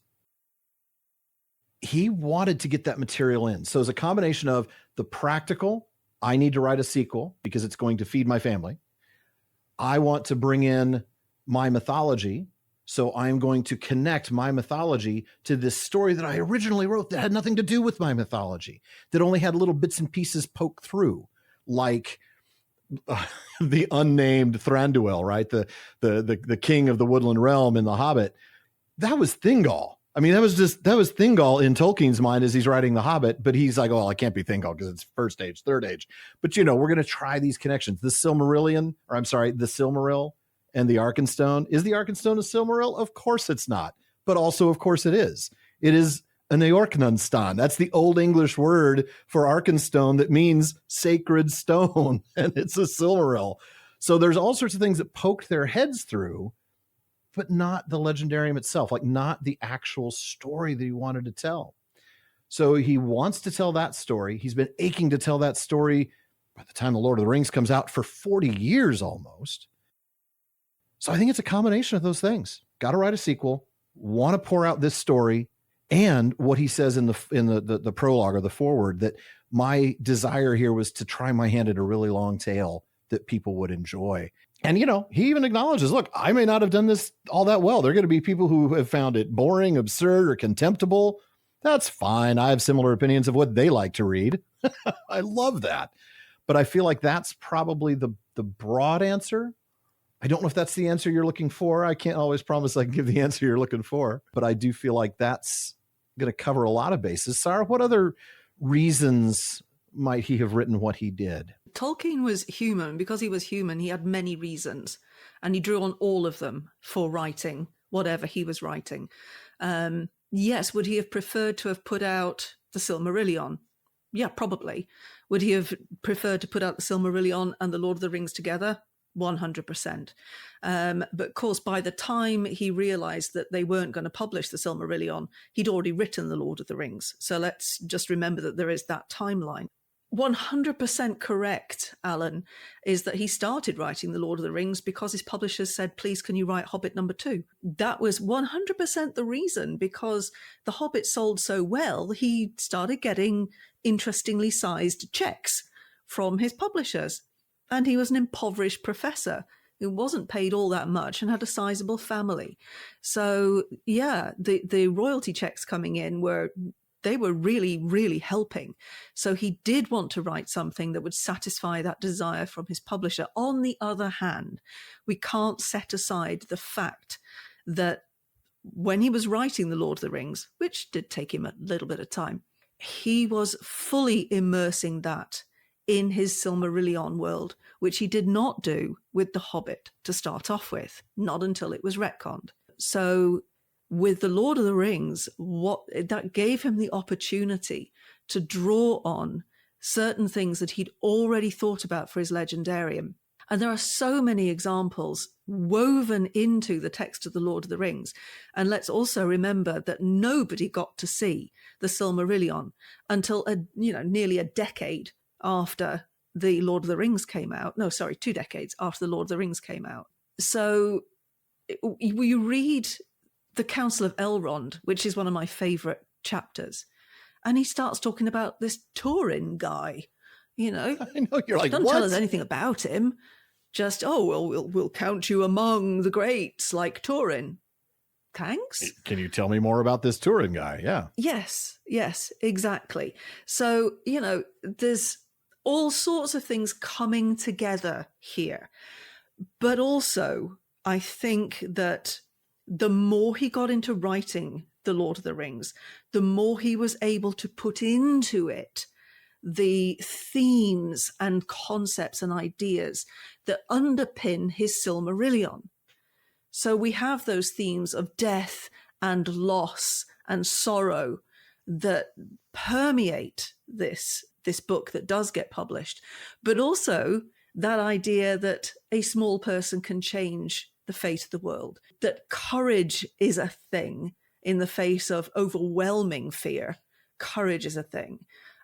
he wanted to get that material in. So it's a combination of the practical, I need to write a sequel because it's going to feed my family. I want to bring in my mythology. So I'm going to connect my mythology to this story that I originally wrote that had nothing to do with my mythology, that only had little bits and pieces poke through, like the unnamed Thranduil, right? The king of the woodland realm in The Hobbit. That was Thingol. I mean, that was Thingol in Tolkien's mind as he's writing The Hobbit, but he's like, oh, I can't be Thingol because it's first age, third age. But, we're going to try these connections. The Silmaril and the Arkenstone. Is the Arkenstone a Silmaril? Of course it's not. But also, of course it is. It is an Eorknunstone. That's the Old English word for Arkenstone that means sacred stone, and it's a Silmaril. So there's all sorts of things that poked their heads through, but not the legendarium itself, like not the actual story that he wanted to tell. So he wants to tell that story. He's been aching to tell that story by the time The Lord of the Rings comes out for 40 years almost. So I think it's a combination of those things. Got to write a sequel, want to pour out this story, and what he says in the prologue or the foreword, that my desire here was to try my hand at a really long tale that people would enjoy. And, he even acknowledges, look, I may not have done this all that well. There are going to be people who have found it boring, absurd, or contemptible. That's fine. I have similar opinions of what they like to read. I love that. But I feel like that's probably the broad answer. I don't know if that's the answer you're looking for. I can't always promise I can give the answer you're looking for, but I do feel like that's going to cover a lot of bases. Sara, what other reasons might he have written what he did? Tolkien was human. Because he was human, he had many reasons, and he drew on all of them for writing whatever he was writing. Yes, would he have preferred to have put out the Silmarillion? Yeah, probably. Would he have preferred to put out the Silmarillion and the Lord of the Rings together? 100%. But of course, by the time he realized that they weren't going to publish the Silmarillion, he'd already written the Lord of the Rings. So let's just remember that there is that timeline. 100% correct, Alan, is that he started writing the Lord of the Rings because his publishers said, please, can you write Hobbit #2? That was 100% the reason, because the Hobbit sold so well, he started getting interestingly sized checks from his publishers. And he was an impoverished professor who wasn't paid all that much and had a sizable family. So, yeah, the royalty checks coming in were really, really helping. So he did want to write something that would satisfy that desire from his publisher. On the other hand, we can't set aside the fact that when he was writing The Lord of the Rings, which did take him a little bit of time, he was fully immersing that in his Silmarillion world, which he did not do with The Hobbit to start off with, not until it was retconned. So with The Lord of the Rings, that gave him the opportunity to draw on certain things that he'd already thought about for his legendarium. And there are so many examples woven into the text of The Lord of the Rings. And let's also remember that nobody got to see the Silmarillion until nearly a decade after the Lord of the Rings came out. No, sorry, 2 decades after the Lord of the Rings came out. So you read the Council of Elrond, which is one of my favorite chapters, and he starts talking about this Turin guy. I know, you're like, don't what? tell us anything about him. Just, we'll count you among the greats like Turin. Thanks. Can you tell me more about this Turin guy? Yeah. Yes, exactly. So, there's all sorts of things coming together here. But also, I think that the more he got into writing The Lord of the Rings, the more he was able to put into it the themes and concepts and ideas that underpin his Silmarillion. So we have those themes of death and loss and sorrow that permeate this book that does get published, but also that idea that a small person can change the fate of the world, that courage is a thing in the face of overwhelming fear. Courage is a thing.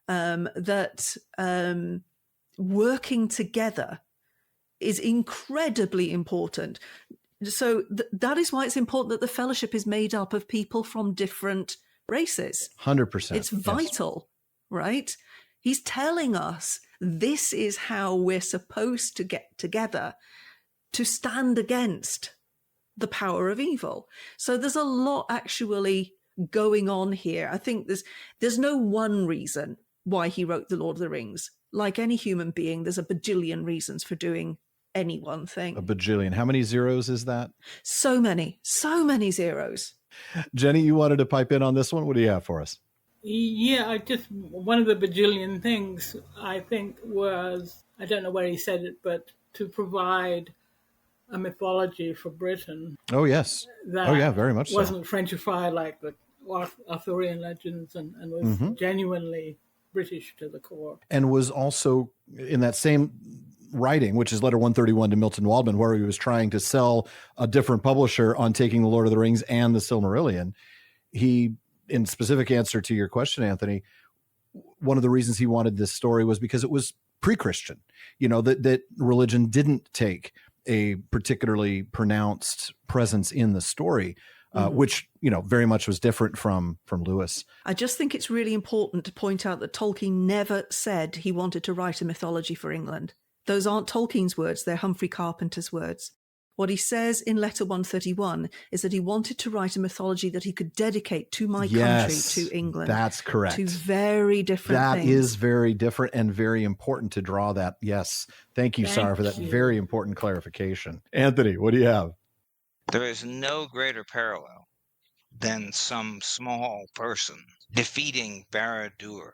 That working together is incredibly important. So that is why it's important that the fellowship is made up of people from different races. 100%. It's vital, right? He's telling us this is how we're supposed to get together to stand against the power of evil. So there's a lot actually going on here. I think there's no one reason why he wrote The Lord of the Rings. Like any human being, there's a bajillion reasons for doing any one thing. A bajillion. How many zeros is that? So many zeros. Jenny, you wanted to pipe in on this one. What do you have for us? Yeah, one of the bajillion things I think was, I don't know where he said it, but to provide a mythology for Britain. Oh, yes. Oh, yeah, very much wasn't Frenchified like the Arthurian legends and was genuinely British to the core. And was also in that same writing, which is letter 131 to Milton Waldman, where he was trying to sell a different publisher on taking The Lord of the Rings and the Silmarillion. He, in specific answer to your question, Anthony, one of the reasons he wanted this story was because it was pre-Christian, that religion didn't take a particularly pronounced presence in the story, which, very much was different from Lewis. I just think it's really important to point out that Tolkien never said he wanted to write a mythology for England. Those aren't Tolkien's words, they're Humphrey Carpenter's words. What he says in letter 131 is that he wanted to write a mythology that he could dedicate to my country, to England. That's correct. Two very different things. That is very different and very important to draw that. Yes. Thank you, Sara, for that very important clarification. Anthony, what do you have? There is no greater parallel than some small person defeating Barad-dûr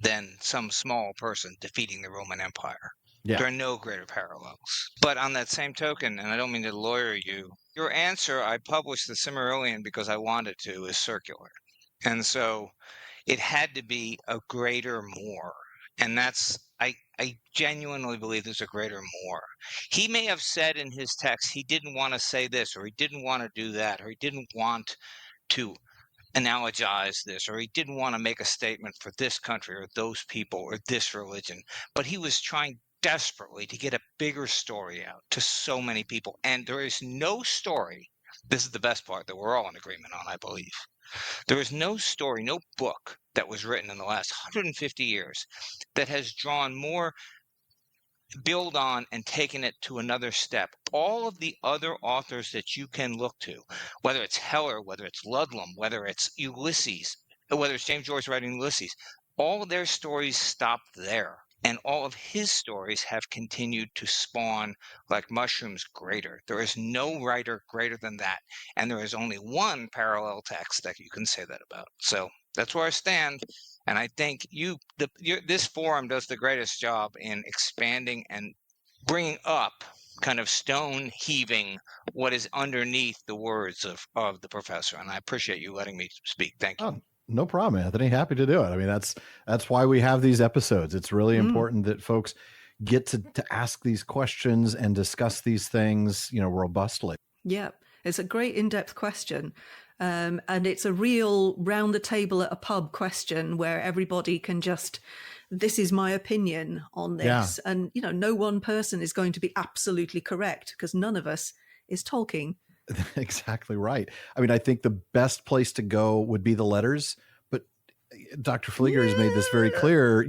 than some small person defeating the Roman Empire. Yeah. There are no greater parallels. But on that same token, and I don't mean to lawyer you, your answer, I published the Silmarillion because I wanted to, is circular. And so it had to be a greater more. And that's, I genuinely believe there's a greater more. He may have said in his text he didn't want to say this, or he didn't want to do that, or he didn't want to analogize this, or he didn't want to make a statement for this country or those people or this religion. But he was trying desperately to get a bigger story out to so many people. And there is no story, this is the best part that we're all in agreement on, I believe. There is no story, no book that was written in the last 150 years that has drawn more, build on, and taken it to another step. All of the other authors that you can look to, whether it's Heller, whether it's Ludlum, whether it's Ulysses, whether it's James Joyce writing Ulysses, all of their stories stopped there. And all of his stories have continued to spawn like mushrooms greater. There is no writer greater than that. And there is only one parallel text that you can say that about. So that's where I stand. And I think this forum does the greatest job in expanding and bringing up, kind of stone heaving what is underneath the words of the professor. And I appreciate you letting me speak. Thank you. Oh. No problem, Anthony. Happy to do it. I mean, that's why we have these episodes. It's really important that folks get to ask these questions and discuss these things, robustly. Yeah, it's a great in-depth question. And it's a real round the table at a pub question where everybody can just, this is my opinion on this. Yeah. And, no one person is going to be absolutely correct because none of us is Tolkien. Exactly right. I mean, I think the best place to go would be the letters, but Dr. Flieger has made this very clear.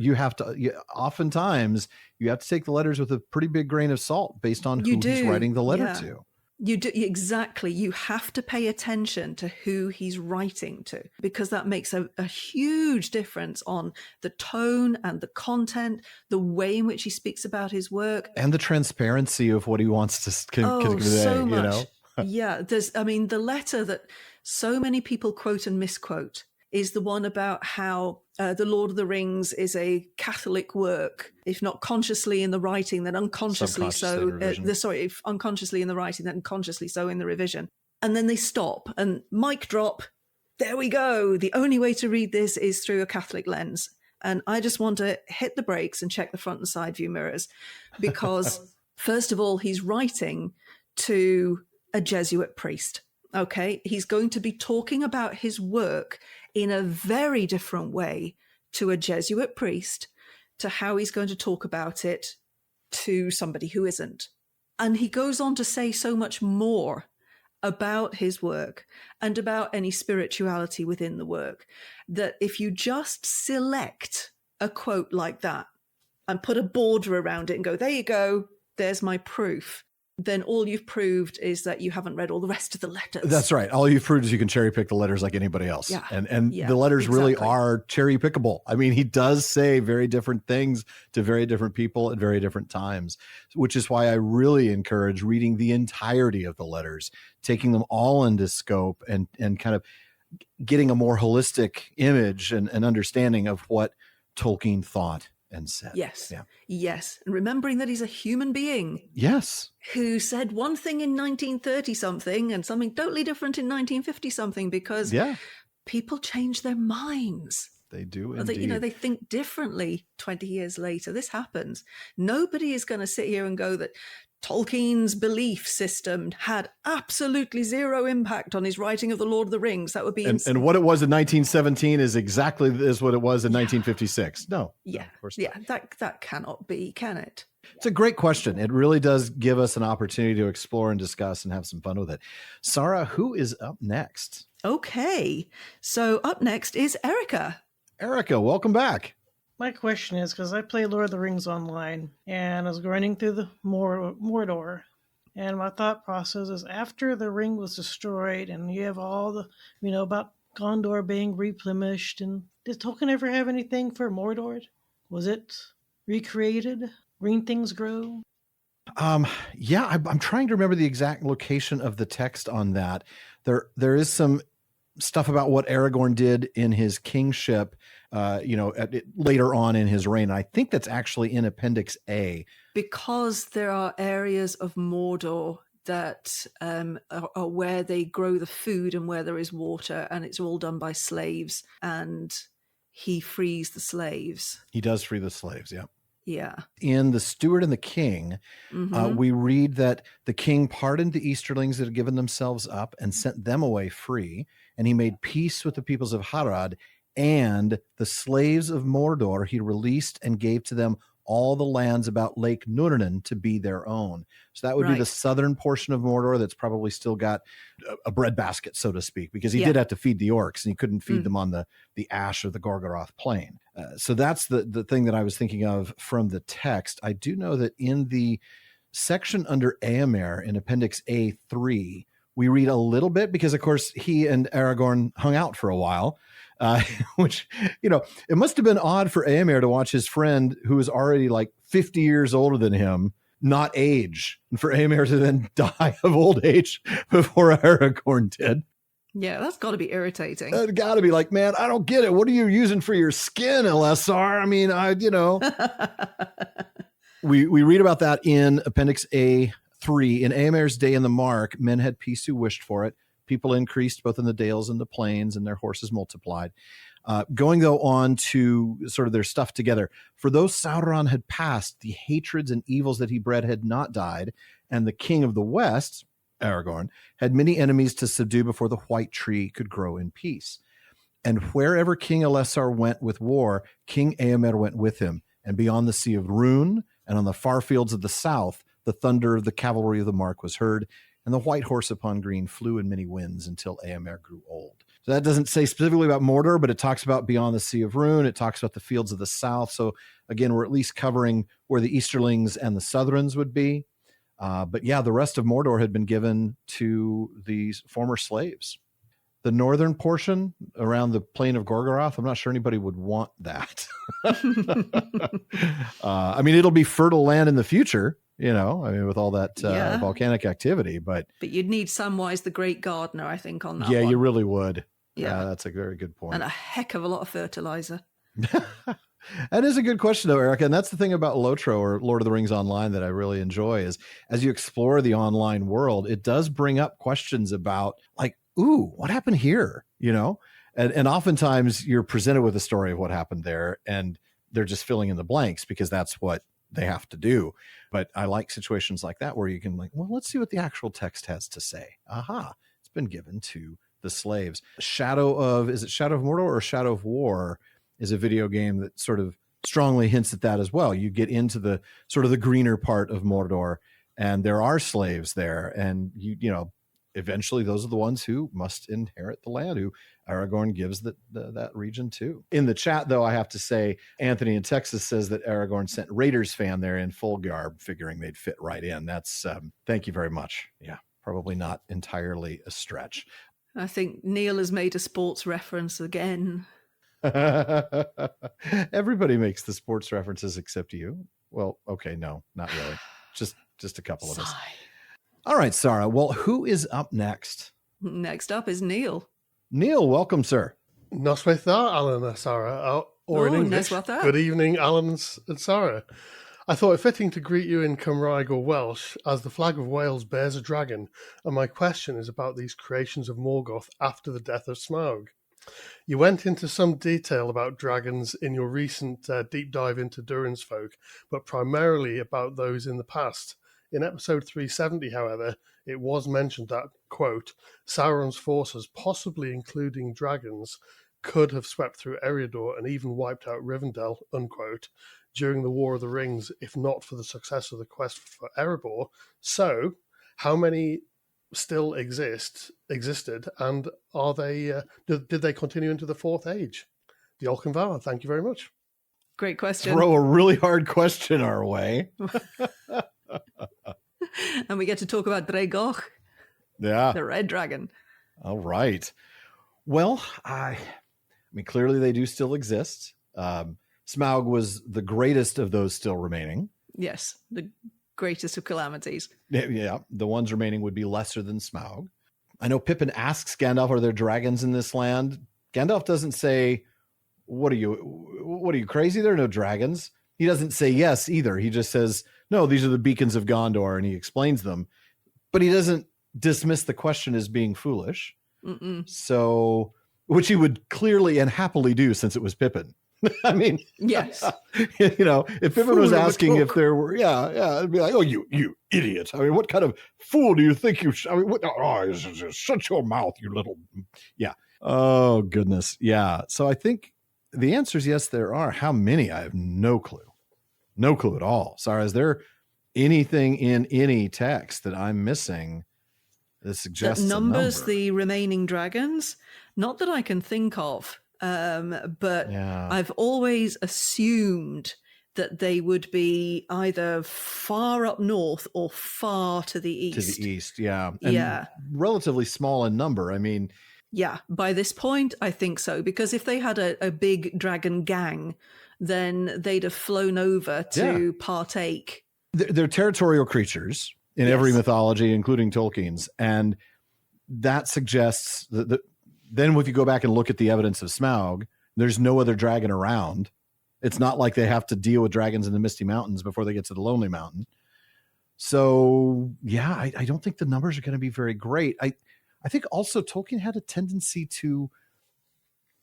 Oftentimes you have to take the letters with a pretty big grain of salt based on who he's writing the letter to. You do, exactly. You have to pay attention to who he's writing to, because that makes a huge difference on the tone and the content, the way in which he speaks about his work. And the transparency of what he wants to convey, so much. Yeah, the letter that so many people quote and misquote is the one about how The Lord of the Rings is a Catholic work, if not consciously in the writing, then unconsciously so. If unconsciously in the writing, then consciously so in the revision. And then they stop and mic drop. There we go. The only way to read this is through a Catholic lens. And I just want to hit the brakes and check the front and side view mirrors because, first of all, he's writing to a Jesuit priest. Okay, he's going to be talking about his work in a very different way to a Jesuit priest to how he's going to talk about it to somebody who isn't. And he goes on to say so much more about his work and about any spirituality within the work that if you just select a quote like that and put a border around it and go, there you go, there's my proof, then all you've proved is that you haven't read all the rest of the letters. That's right. All you've proved is you can cherry pick the letters like anybody else. Yeah. And the letters really are cherry pickable. I mean, he does say very different things to very different people at very different times, which is why I really encourage reading the entirety of the letters, taking them all into scope and kind of getting a more holistic image and understanding of what Tolkien thought and said. Yes. Yeah. Yes. And remembering that he's a human being. Yes. Who said one thing in 1930 something and something totally different in 1950 something because people change their minds. They do indeed. They they think differently 20 years later. This happens. Nobody is going to sit here and go that Tolkien's belief system had absolutely zero impact on his writing of The Lord of the Rings. That would be insane. And what it was in 1917 is exactly what it was in 1956. No. Yeah. No, of course not. not. That cannot be, can it? It's a great question. It really does give us an opportunity to explore and discuss and have some fun with it. Sara, who is up next? Okay. So up next is Erica. Erica, welcome back. My question is, because I play Lord of the Rings online, and I was grinding through the Mordor, and my thought process is after the ring was destroyed, and you have all the, about Gondor being replenished, and did Tolkien ever have anything for Mordor? Was it recreated? Green things grow? I'm trying to remember the exact location of the text on that. There is some stuff about what Aragorn did in his kingship, later on in his reign. I think that's actually in Appendix A. Because there are areas of Mordor that are where they grow the food and where there is water, and it's all done by slaves, and he frees the slaves. He does free the slaves, yeah. Yeah. In The Steward and the King, we read that the king pardoned the Easterlings that had given themselves up and sent them away free, and he made peace with the peoples of Harad, and the slaves of Mordor he released and gave to them all the lands about Lake Nurnen to be their own. So that would be the southern portion of Mordor that's probably still got a breadbasket, so to speak, because he did have to feed the orcs and he couldn't feed them on the ash of the Gorgoroth plain. So that's the thing that I was thinking of from the text. I do know that in the section under Éomer in Appendix A3, we read a little bit because, of course, he and Aragorn hung out for a while, which, it must have been odd for Éomer to watch his friend who was already like 50 years older than him not age, and for Éomer to then die of old age before Aragorn did. Yeah, that's got to be irritating. It's got to be like, man, I don't get it. What are you using for your skin, LSR? I mean, we read about that in Appendix A3. In Éomer's day in the Mark, men had peace who wished for it. People increased both in the dales and the plains, and their horses multiplied. Going, though, on to sort of their stuff together. For though Sauron had passed, the hatreds and evils that he bred had not died, and the king of the West, Aragorn, had many enemies to subdue before the white tree could grow in peace. And wherever King Elessar went with war, King Éomer went with him. And beyond the Sea of Rhûn, and on the far fields of the south, the thunder of the cavalry of the Mark was heard, and the white horse upon green flew in many winds until Éomer grew old. So that doesn't say specifically about Mordor, but it talks about beyond the Sea of Rhûn. It talks about the fields of the south. So again, we're at least covering where the Easterlings and the Southrons would be. But yeah, the rest of Mordor had been given to these former slaves. The northern portion around the plain of Gorgoroth, I'm not sure anybody would want that. I mean, it'll be fertile land in the future, with all that volcanic activity. But you'd need Samwise the Great Gardener, I think, on that one. one. You really would. Yeah, that's a very good point. And a heck of a lot of fertilizer. That is a good question, though, Erica. And that's the thing about Lotro or Lord of the Rings Online that I really enjoy is as you explore the online world, it does bring up questions about like, ooh, what happened here? You know, and oftentimes you're presented with a story of what happened there and they're just filling in the blanks because that's what they have to do. But I like situations like that where you can like, well, let's see what the actual text has to say. Aha, it's been given to the slaves. Is it Shadow of Mordor or Shadow of War is a video game that sort of strongly hints at that as well. You get into the sort of the greener part of Mordor and there are slaves there. And you know, eventually those are the ones who must inherit the land, who Aragorn gives that region to. In the chat, though, I have to say, Anthony in Texas says that Aragorn sent Raiders fan there in full garb, figuring they'd fit right in. That's, thank you very much. Yeah, probably not entirely a stretch. I think Neil has made a sports reference again. Everybody makes the sports references except you. Well, okay, no, not really. Just a couple of us. All right, Sara. Well, who is up next? Next up is Neil. Neil, welcome, sir. Noswaith Alan and Sara, or in English. Good evening, Alan and Sara. I thought it fitting to greet you in Cymraeg or Welsh, as the flag of Wales bears a dragon, and my question is about these creations of Morgoth after the death of Smaug. You went into some detail about dragons in your recent deep dive into Durin's folk, but primarily about those in the past. In episode 370, however, it was mentioned that, quote, Sauron's forces, possibly including dragons, could have swept through Eriador and even wiped out Rivendell, unquote, during the War of the Rings, if not for the success of the quest for Erebor. So, how many still existed, and are they did they continue into the Fourth Age? The Olkenvar, thank you very much. Great question. Throw a really hard question our way. And we get to talk about Dregoch. Yeah. The red dragon. All right. Well, I mean, clearly they do still exist. Smaug was the greatest of those still remaining. Yes, the greatest of calamities. Yeah, the ones remaining would be lesser than Smaug. I know Pippin asks Gandalf, are there dragons in this land? Gandalf doesn't say, what are you, crazy? There are no dragons. He doesn't say yes either. He just says, no, these are the beacons of Gondor, and he explains them. But he doesn't dismiss the question as being foolish. Mm-mm. So, which he would clearly and happily do since it was Pippin. I mean, yes. You know, if Pippin was asking if there were, it'd be like, oh, you idiot. I mean, what kind of fool do you think you, shut your mouth, you little, yeah. Oh, goodness. Yeah. So I think the answer is yes, there are. How many? I have no clue. No clue at all. Sara, is there anything in any text that I'm missing that suggests that numbers a number? The remaining dragons? Not that I can think of, but I've always assumed that they would be either far up north or far to the east. To the east, yeah. And relatively small in number. I mean... Yeah, by this point, I think so. Because if they had a big dragon gang, then they'd have flown over to partake. They're territorial creatures in every mythology, including Tolkien's. And that suggests that then if you go back and look at the evidence of Smaug, there's no other dragon around. It's not like they have to deal with dragons in the Misty Mountains before they get to the Lonely Mountain. So, yeah, I don't think the numbers are going to be very great. I think also Tolkien had a tendency to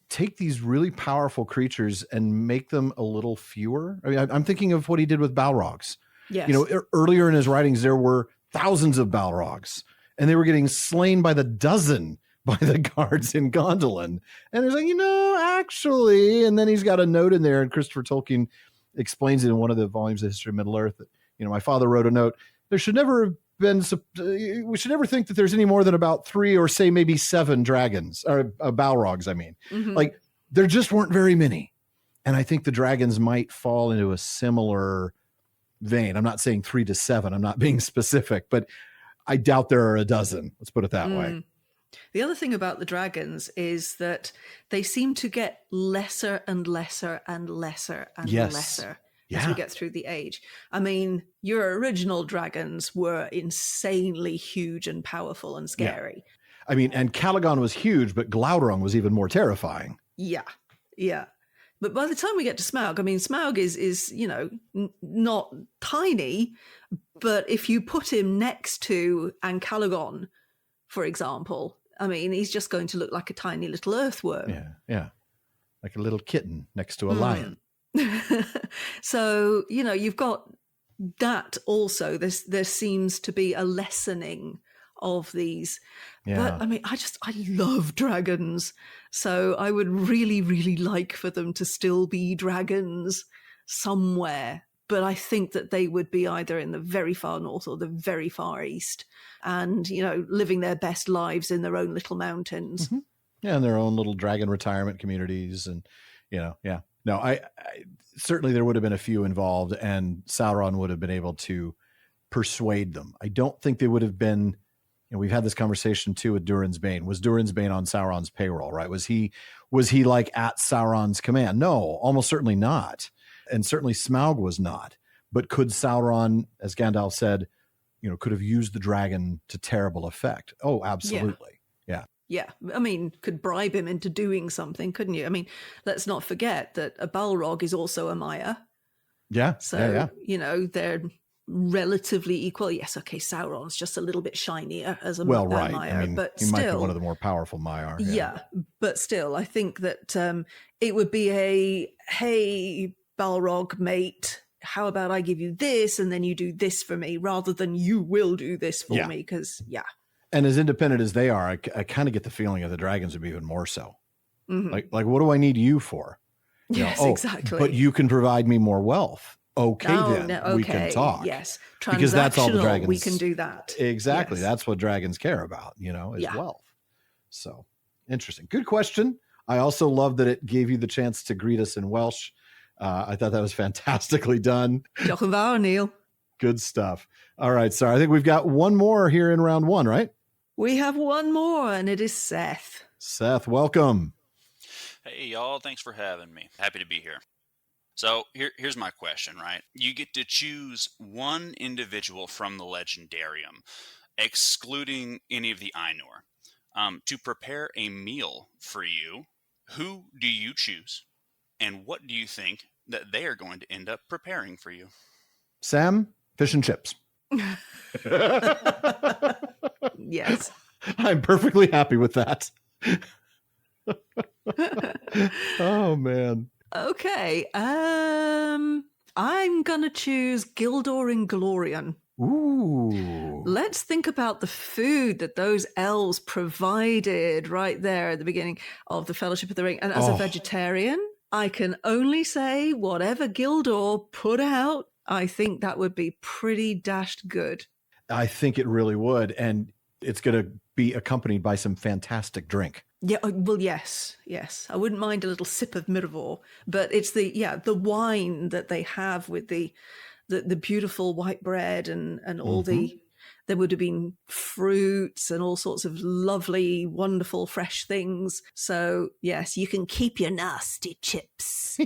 take these really powerful creatures and make them a little fewer. I mean, I'm thinking of what he did with Balrogs. Yes. You know, earlier in his writings, there were thousands of Balrogs, and they were getting slain by the dozen by the guards in Gondolin. And he's like, actually, and then he's got a note in there, and Christopher Tolkien explains it in one of the volumes of History of Middle-earth that, my father wrote a note, there should never have been, we should never think that there's any more than about 3 or say maybe 7 dragons, or Balrogs, I mean. Mm-hmm. Like, there just weren't very many. And I think the dragons might fall into a similar vein. I'm not saying 3 to 7. I'm not being specific, but I doubt there are a dozen. Let's put it that way. The other thing about the dragons is that they seem to get lesser and lesser and lesser and lesser as we get through the age. I mean, your original dragons were insanely huge and powerful and scary. Yeah. I mean, and Calagon was huge, but Glaurung was even more terrifying. Yeah. But by the time we get to Smaug, I mean, Smaug is not tiny, but if you put him next to Ancalagon, for example, I mean, he's just going to look like a tiny little earthworm. Yeah. Like a little kitten next to a lion. So, you've got that also. There seems to be a lessening of these. Yeah. But I mean, I love dragons. So I would really, really like for them to still be dragons somewhere. But I think that they would be either in the very far north or the very far east and, living their best lives in their own little mountains. Mm-hmm. Yeah, and their own little dragon retirement communities. And, yeah. No, I certainly there would have been a few involved, and Sauron would have been able to persuade them. I don't think they would have been, we've had this conversation too with Durin's Bane. Was Durin's Bane on Sauron's payroll, right? Was he like at Sauron's command? No, almost certainly not. And certainly Smaug was not. But could Sauron, as Gandalf said, could have used the dragon to terrible effect? Oh, absolutely. Yeah. Yeah, I mean, could bribe him into doing something, couldn't you? I mean, let's not forget that a Balrog is also a Maiar. Yeah. So, they're relatively equal. Yes, okay, Sauron's just a little bit shinier as a Maiar, I mean, but he still, might be one of the more powerful Maiar. Yeah, but still, I think that it would be hey, Balrog mate, how about I give you this and then you do this for me rather than you will do this for me, because, And as independent as they are, I kind of get the feeling that the dragons would be even more so. Mm-hmm. Like, what do I need you for? Exactly. But you can provide me more wealth. Okay, we can talk. Yes, because that's all the dragons. We can do that. Exactly. Yes. That's what dragons care about, is wealth. So interesting. Good question. I also love that it gave you the chance to greet us in Welsh. I thought that was fantastically done. Diolch yn fawr, Neil. Good stuff. All right, Sara, I think we've got one more here in round one, right? We have one more, and it is Seth. Seth, welcome. Hey, y'all. Thanks for having me. Happy to be here. So here's my question, right? You get to choose one individual from the legendarium, excluding any of the Ainur, to prepare a meal for you. Who do you choose? And what do you think that they are going to end up preparing for you? Sam, fish and chips. Yes. I'm perfectly happy with that. Oh, man. Okay. I'm going to choose Gildor and Glorian. Ooh. Let's think about the food that those elves provided right there at the beginning of the Fellowship of the Ring. And as a vegetarian, I can only say whatever Gildor put out, I think that would be pretty dashed good. I think it really would. And it's going to be accompanied by some fantastic drink. Yeah, well, yes. I wouldn't mind a little sip of Miravor, but it's the wine that they have with the beautiful white bread and all there would have been fruits and all sorts of lovely, wonderful, fresh things. So, yes, you can keep your nasty chips.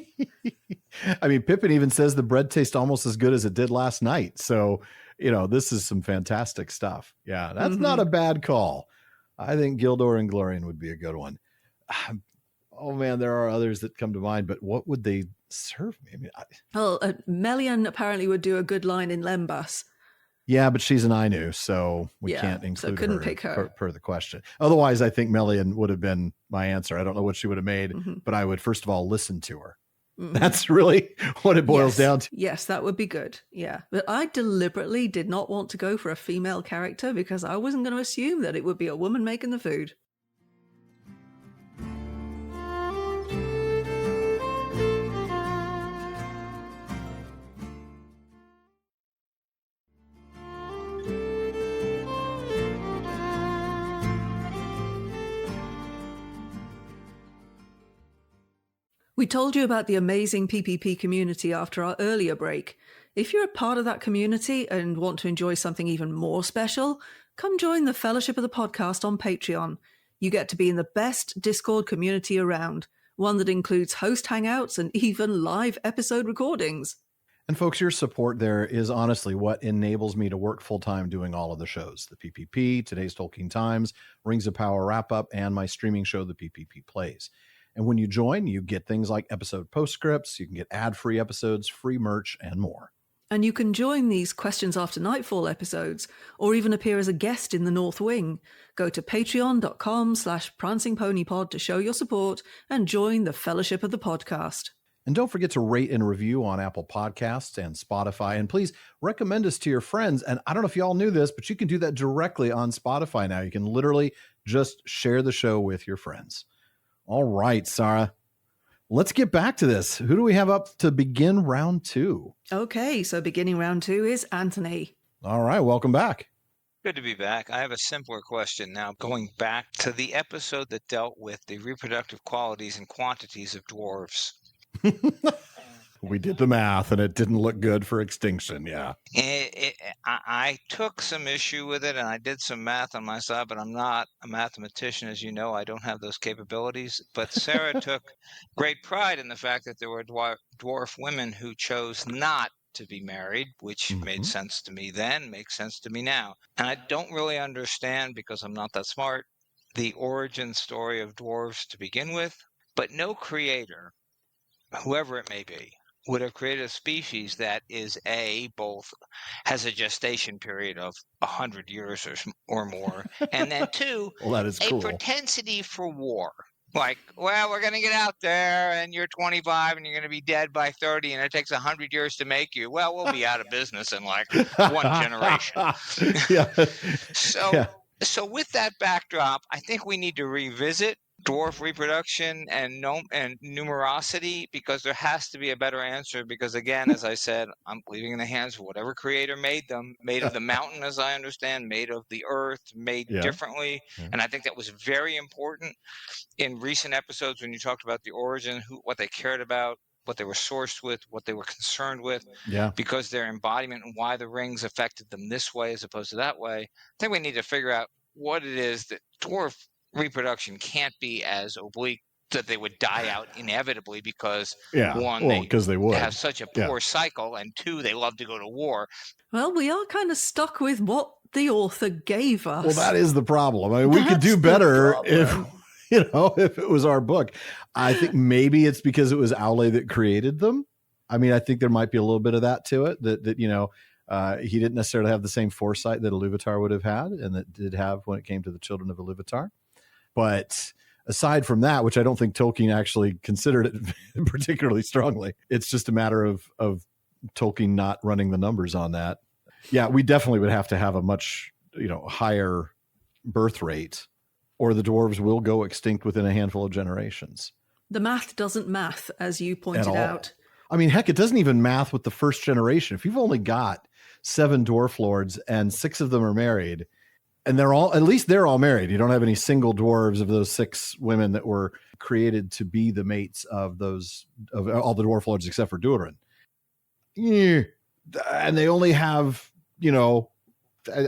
I mean, Pippin even says the bread tastes almost as good as it did last night. So, this is some fantastic stuff. Yeah, that's not a bad call. I think Gildor and Glorian would be a good one. Oh, man, there are others that come to mind, but what would they serve me? I mean, Melian apparently would do a good line in Lembas. Yeah, but she's an Ainu, so we can't include couldn't pick her. Per the question. Otherwise, I think Melian would have been my answer. I don't know what she would have made, but I would, first of all, listen to her. That's really what it boils down to. Yes, that would be good. Yeah. But I deliberately did not want to go for a female character because I wasn't going to assume that it would be a woman making the food. We told you about the amazing PPP community after our earlier break. If you're a part of that community and want to enjoy something even more special, come join the Fellowship of the Podcast on Patreon. You get to be in the best Discord community around, one that includes host hangouts and even live episode recordings. And folks, your support there is honestly what enables me to work full-time doing all of the shows. The PPP, Today's Tolkien Times, Rings of Power Wrap-Up, and my streaming show, The PPP Plays. And when you join, you get things like episode postscripts, you can get ad-free episodes, free merch, and more. And you can join these Questions After Nightfall episodes, or even appear as a guest in the North Wing. Go to patreon.com/prancingponypod to show your support and join the Fellowship of the Podcast. And don't forget to rate and review on Apple Podcasts and Spotify. And please recommend us to your friends. And I don't know if you all knew this, but you can do that directly on Spotify now. You can literally just share the show with your friends. All right, Sara, let's get back to this. Who do we have up to begin round 2? Okay, so beginning round 2 is Anthony. All right, welcome back. Good to be back. I have a simpler question now, going back to the episode that dealt with the reproductive qualities and quantities of dwarves. We did the math, and it didn't look good for extinction, yeah. I took some issue with it, and I did some math on my side, but I'm not a mathematician, as you know. I don't have those capabilities. But Sara took great pride in the fact that there were dwarf women who chose not to be married, which made sense to me then, makes sense to me now. And I don't really understand, because I'm not that smart, the origin story of dwarves to begin with. But no creator, whoever it may be, would have created a species that is both has a gestation period of 100 years or more, and then 2, well, that is cool. A propensity for war. Like, well, we're going to get out there, and you're 25, and you're going to be dead by 30, and it takes 100 years to make you. Well, we'll be out of business in like one generation. So with that backdrop, I think we need to revisit dwarf reproduction and numerosity, because there has to be a better answer. Because again, as I said, I'm leaving in the hands of whatever creator made them, made of the mountain, as I understand, made of the earth, made differently. And I think that was very important in recent episodes when you talked about the origin, what they cared about, what they were sourced with, what they were concerned with, because their embodiment and why the rings affected them this way as opposed to that way. I think we need to figure out what it is that dwarf reproduction can't be as oblique that they would die out inevitably, because one, they would have such a poor cycle, and 2, they love to go to war. Well, we are kind of stuck with what the author gave us. Well, that is the problem. I mean, we could do better if it was our book. I think maybe it's because it was Aulë that created them. I mean, I think there might be a little bit of that to it, that he didn't necessarily have the same foresight that Ilúvatar would have had, and that did have when it came to the children of Ilúvatar. But aside from that, which I don't think Tolkien actually considered it particularly strongly, it's just a matter of Tolkien not running the numbers on that. Yeah, we definitely would have to have a much higher birth rate, or the dwarves will go extinct within a handful of generations. The math doesn't math, as you pointed out. I mean, heck, it doesn't even math with the first generation. If you've only got 7 dwarf lords and 6 of them are married, and they're all married. You don't have any single dwarves of those 6 women that were created to be the mates of all the dwarf lords except for Durin. And they only have, I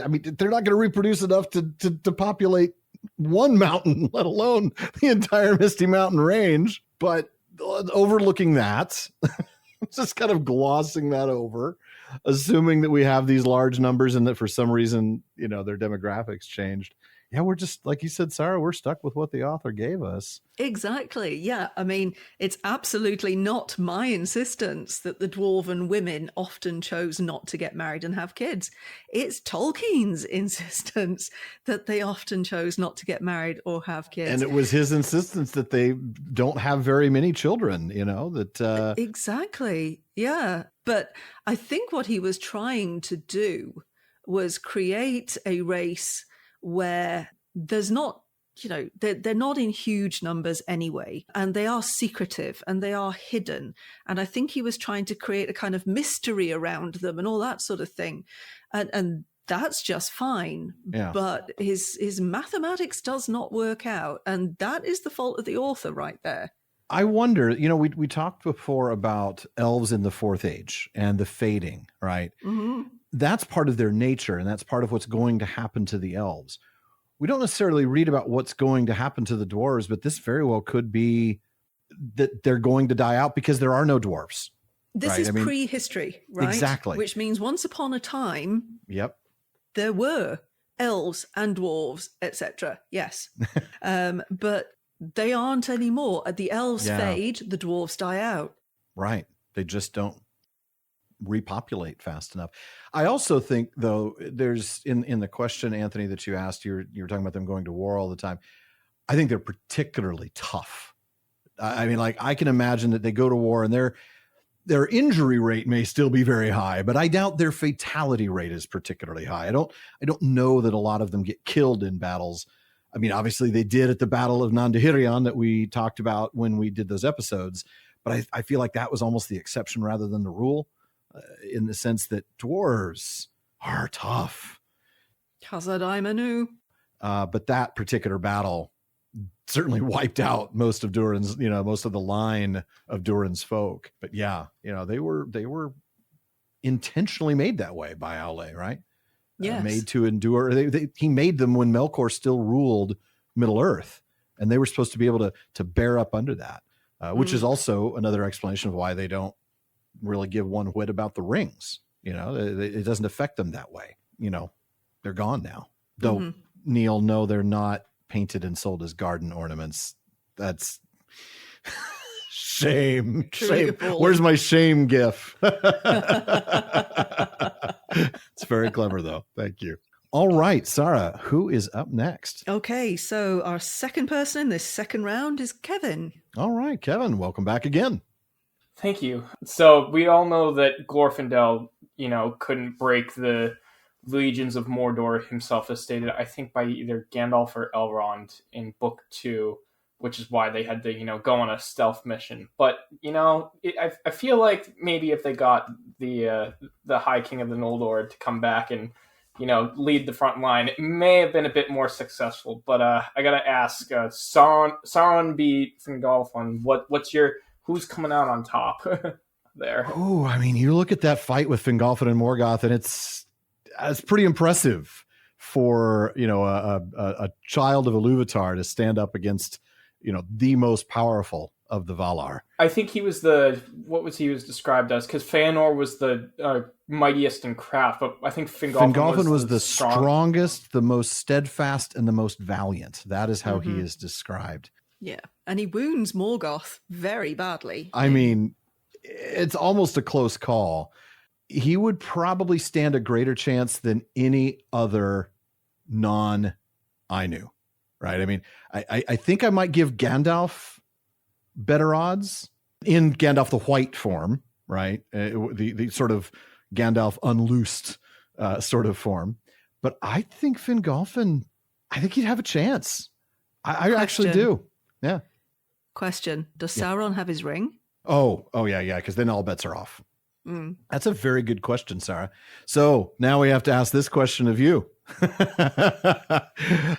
mean, they're not going to reproduce enough to populate one mountain, let alone the entire Misty Mountain range. But overlooking that, just kind of glossing that over, assuming that we have these large numbers and that for some reason, their demographics changed. Yeah, we're just, like you said, Sara, we're stuck with what the author gave us. Exactly. Yeah. I mean, it's absolutely not my insistence that the Dwarven women often chose not to get married and have kids. It's Tolkien's insistence that they often chose not to get married or have kids. And it was his insistence that they don't have very many children, Exactly. Yeah. But I think what he was trying to do was create a race where there's not, they're not in huge numbers anyway, and they are secretive and they are hidden. And I think he was trying to create a kind of mystery around them and all that sort of thing. And that's just fine. Yeah. But his mathematics does not work out. And that is the fault of the author right there. I wonder, we talked before about elves in the Fourth Age and the fading, right? Mm-hmm. That's part of their nature, and that's part of what's going to happen to the elves. We don't necessarily read about what's going to happen to the dwarves, but this very well could be that they're going to die out because there are no dwarves. This is prehistory, right? Exactly. Which means once upon a time, there were elves and dwarves, etc. Yes. But they aren't anymore. The elves Yeah. fade, the dwarves die out. Right. They just don't repopulate fast enough. I also think, though, there's in the question, Anthony, that you asked, you were talking about them going to war all the time. I think they're particularly tough. I mean, like, I can imagine that they go to war and their injury rate may still be very high, but I doubt their fatality rate is particularly high. I don't know that a lot of them get killed in battles. I mean, obviously they did at the Battle of Nandahirion that we talked about when we did those episodes, but I feel like that was almost the exception rather than the rule, in the sense that dwarves are tough. Khazad-i-Manu. But that particular battle certainly wiped out most of Durin's, most of the line of Durin's folk. But yeah, they were intentionally made that way by Aulë, right? Yes. Made to endure. He made them when Melkor still ruled Middle Earth, and they were supposed to be able to bear up under that, which is also another explanation of why they don't really give one whit about the rings. It doesn't affect them that way. They're gone now. Though, Neil, no, they're not painted and sold as garden ornaments. That's shame. Shame. Where's my shame gif? It's very clever, though. Thank you. All right, Sara, who is up next? Okay, so our second person in this second round is Kevin. All right, Kevin, welcome back again. Thank you. So we all know that Glorfindel, couldn't break the legions of Mordor himself, as stated, I think, by either Gandalf or Elrond in Book 2, which is why they had to, go on a stealth mission. But, I feel like maybe if they got the High King of the Noldor to come back and, lead the front line, it may have been a bit more successful. But I gotta ask, Sauron beat Fingolf on who's coming out on top there? Oh, I mean, you look at that fight with Fingolfin and Morgoth, and it's pretty impressive for, a child of Ilúvatar to stand up against, the most powerful of the Valar. I think he was he was described as, because Feanor was the mightiest in craft, but I think Fingolfin was the strongest, the most steadfast, and the most valiant. That is how he is described. Yeah, and he wounds Morgoth very badly. I mean, it's almost a close call. He would probably stand a greater chance than any other non-Ainu, right? I mean, I think I might give Gandalf better odds in Gandalf the White form, right? The sort of Gandalf unloosed sort of form. But I think Fingolfin, I think he'd have a chance. I actually do. Yeah. Question. Does Sauron have his ring? Oh, yeah, because then all bets are off. That's a very good question, Sara. So now we have to ask this question of you.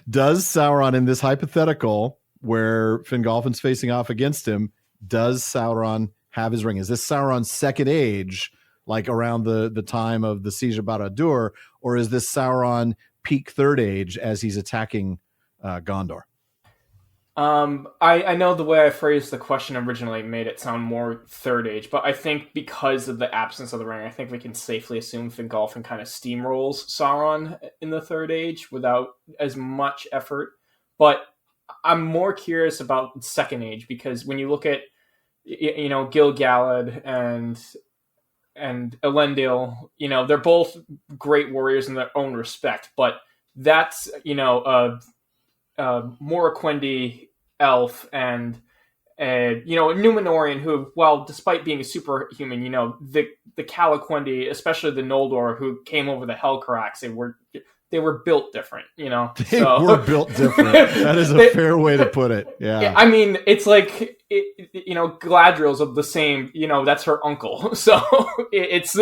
Does Sauron, in this hypothetical where Fingolfin's facing off against him, does Sauron have his ring? Is this Sauron's second age, like around the time of the Siege of Barad-dûr, or is this Sauron peak third age as he's attacking Gondor? I know the way I phrased the question originally made it sound more third age, but I think because of the absence of the ring, I think we can safely assume Fingolfin kind of steamrolls Sauron in the third age without as much effort. But I'm more curious about second age, because when you look at, Gil-galad and Elendil, they're both great warriors in their own respect, but that's, Morroquendi elf and a Númenorian who, well, despite being a superhuman, the Calaquendi, especially the Noldor who came over the Helcarax, they were built different, They were built different. That is a fair way to put it. Yeah. I mean, it's like, Galadriel's of the same, that's her uncle. So it's,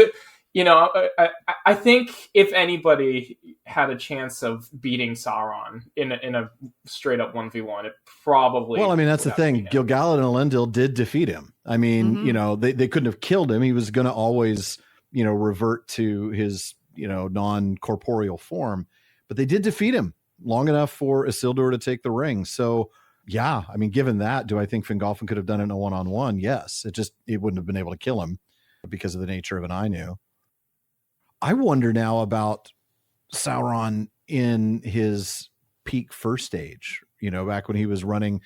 I think if anybody had a chance of beating Sauron in a straight up 1v1, it probably. Well, I mean, that's the thing. Gil-galad and Elendil did defeat him. I mean, they couldn't have killed him. He was going to always, revert to his, non-corporeal form, but they did defeat him long enough for Isildur to take the ring. So yeah, I mean, given that, do I think Fingolfin could have done it in a one-on-one? Yes. It wouldn't have been able to kill him because of the nature of an Ainu. I wonder now about Sauron in his peak first stage, back when he was running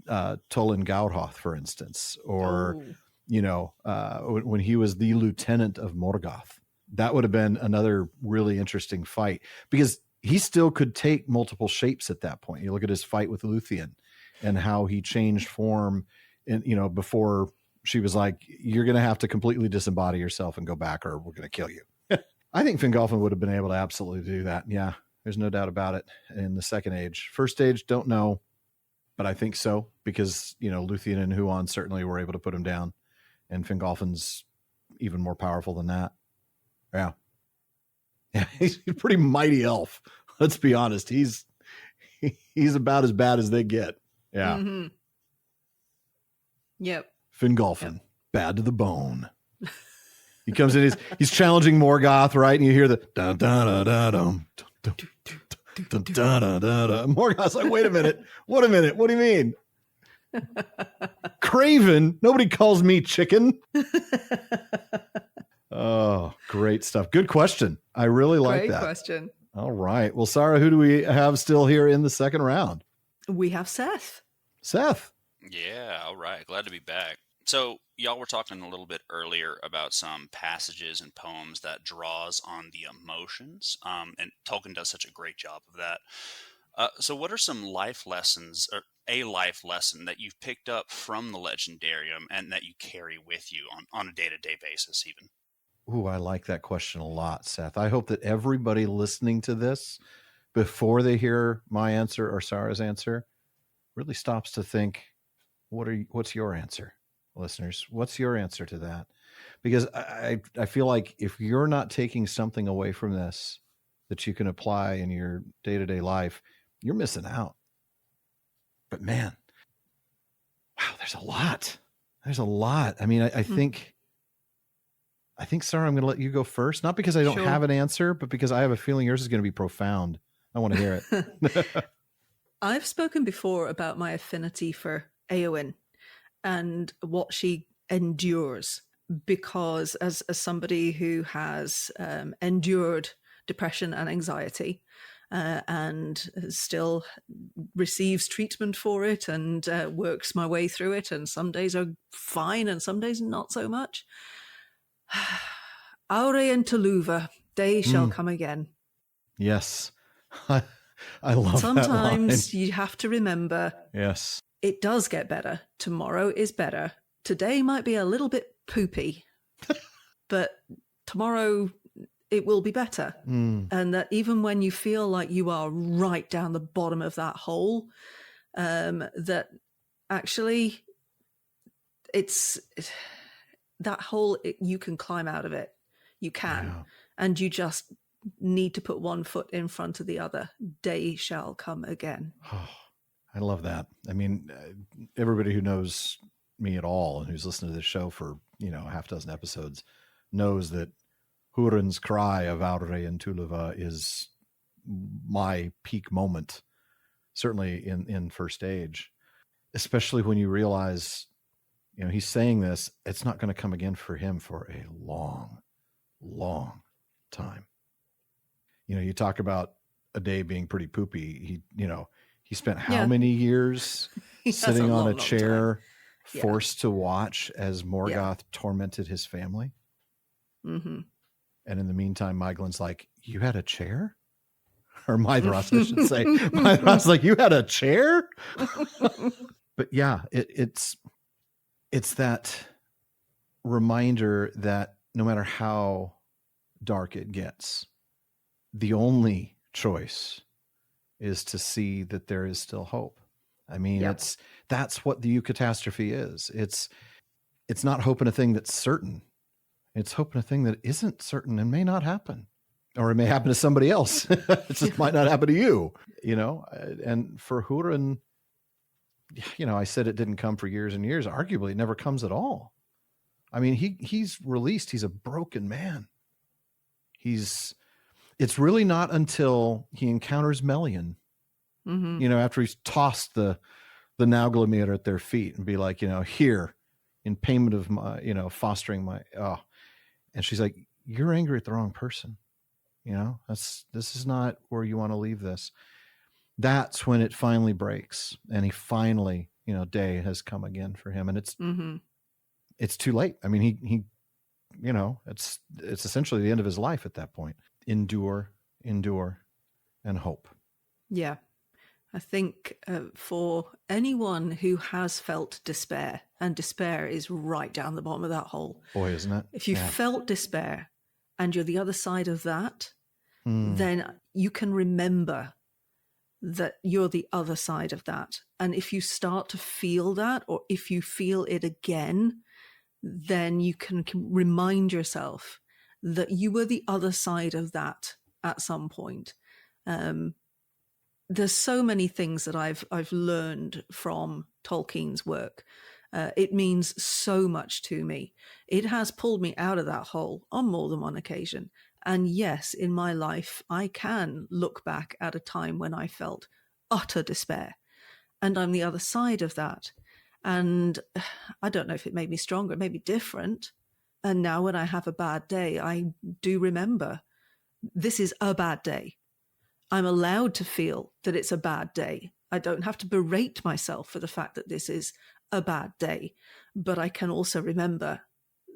Tolan Gaurhoth, for instance, or, when he was the lieutenant of Morgoth. That would have been another really interesting fight, because he still could take multiple shapes at that point. You look at his fight with Luthien and how he changed form, and before she was like, you're going to have to completely disembody yourself and go back, or we're going to kill you. I think Fingolfin would have been able to absolutely do that. Yeah, there's no doubt about it. In the Second Age, First Age, don't know, but I think so, because Luthien and Huon certainly were able to put him down, and Fingolfin's even more powerful than that. Yeah, he's a pretty mighty elf. Let's be honest. He's about as bad as they get. Yeah. Mm-hmm. Yep. Fingolfin, bad to the bone. He comes in, he's challenging Morgoth, right? And you hear the dun dun dun dun dun dun dun dun dun. Morgoth's like, wait a minute. What do you mean? Craven? Nobody calls me chicken. Oh, great stuff. Good question. I really like that. Great question. All right. Well, Sara, who do we have still here in the second round? We have Seth. Seth. Yeah, all right. Glad to be back. So y'all were talking a little bit earlier about some passages and poems that draws on the emotions, and Tolkien does such a great job of that. So what are some life lessons, or a life lesson that you've picked up from the legendarium and that you carry with you on a day-to-day basis even? Ooh, I like that question a lot, Seth. I hope that everybody listening to this, before they hear my answer or Sara's answer, really stops to think, what's your answer, listeners? What's your answer to that? Because I feel like if you're not taking something away from this that you can apply in your day-to-day life, you're missing out. But man, wow, there's a lot. I mean, I think, Sara, I'm going to let you go first, not because I don't have an answer, but because I have a feeling yours is going to be profound. I want to hear it. I've spoken before about my affinity for Éowyn and what she endures, because as somebody who has endured depression and anxiety, and still receives treatment for it and works my way through it, and some days are fine and some days not so much. Aulë and Toluva, they shall come again. Yes. I love Sometimes that line. You have to remember, yes, it does get better. Tomorrow is better. Today might be a little bit poopy, but tomorrow it will be better. And that even when you feel like you are right down the bottom of that hole, that actually it's that hole, you can climb out of it. You can. Yeah. And you just need to put one foot in front of the other. Day shall come again. Oh, I love that. I mean, everybody who knows me at all and who's listened to this show for, a half dozen episodes knows that Hurin's cry of Aulë and Toluva is my peak moment, certainly in First Age, especially when you realize, he's saying this, it's not going to come again for him for a long, long time. You talk about a day being pretty poopy. He spent how many years sitting on a chair, forced to watch as Morgoth tormented his family. Mm-hmm. And in the meantime, Maeglin's like, you had a chair? Or Maedhros, I should say. Maedhros like, you had a chair? But yeah, it's that reminder that no matter how dark it gets, the only choice is to see that there is still hope. I mean, that's what the eucatastrophe is. It's not hope in a thing that's certain. It's hope in a thing that isn't certain and may not happen, or it may happen to somebody else. It just might not happen to you, and for Hurin, I said it didn't come for years and years. Arguably, it never comes at all. I mean, he's released. He's a broken man. It's really not until he encounters Melian, after he's tossed the Nauglamir at their feet and be like, here in payment of my, fostering my, and she's like, you're angry at the wrong person. This is not where you want to leave this. That's when it finally breaks. And he finally day has come again for him, and it's too late. I mean, he it's essentially the end of his life at that point. Endure, and hope. Yeah. I think for anyone who has felt despair, and despair is right down the bottom of that hole. Boy, isn't it? If you felt despair and you're the other side of that, then you can remember that you're the other side of that. And if you start to feel that, or if you feel it again, then you can remind yourself that you were the other side of that at some point. There's so many things that I've learned from Tolkien's work. It means so much to me. It has pulled me out of that hole on more than one occasion. And yes, in my life, I can look back at a time when I felt utter despair. And I'm the other side of that. And I don't know if it made me stronger, it made me different. And now when I have a bad day, I do remember this is a bad day. I'm allowed to feel that it's a bad day. I don't have to berate myself for the fact that this is a bad day. But I can also remember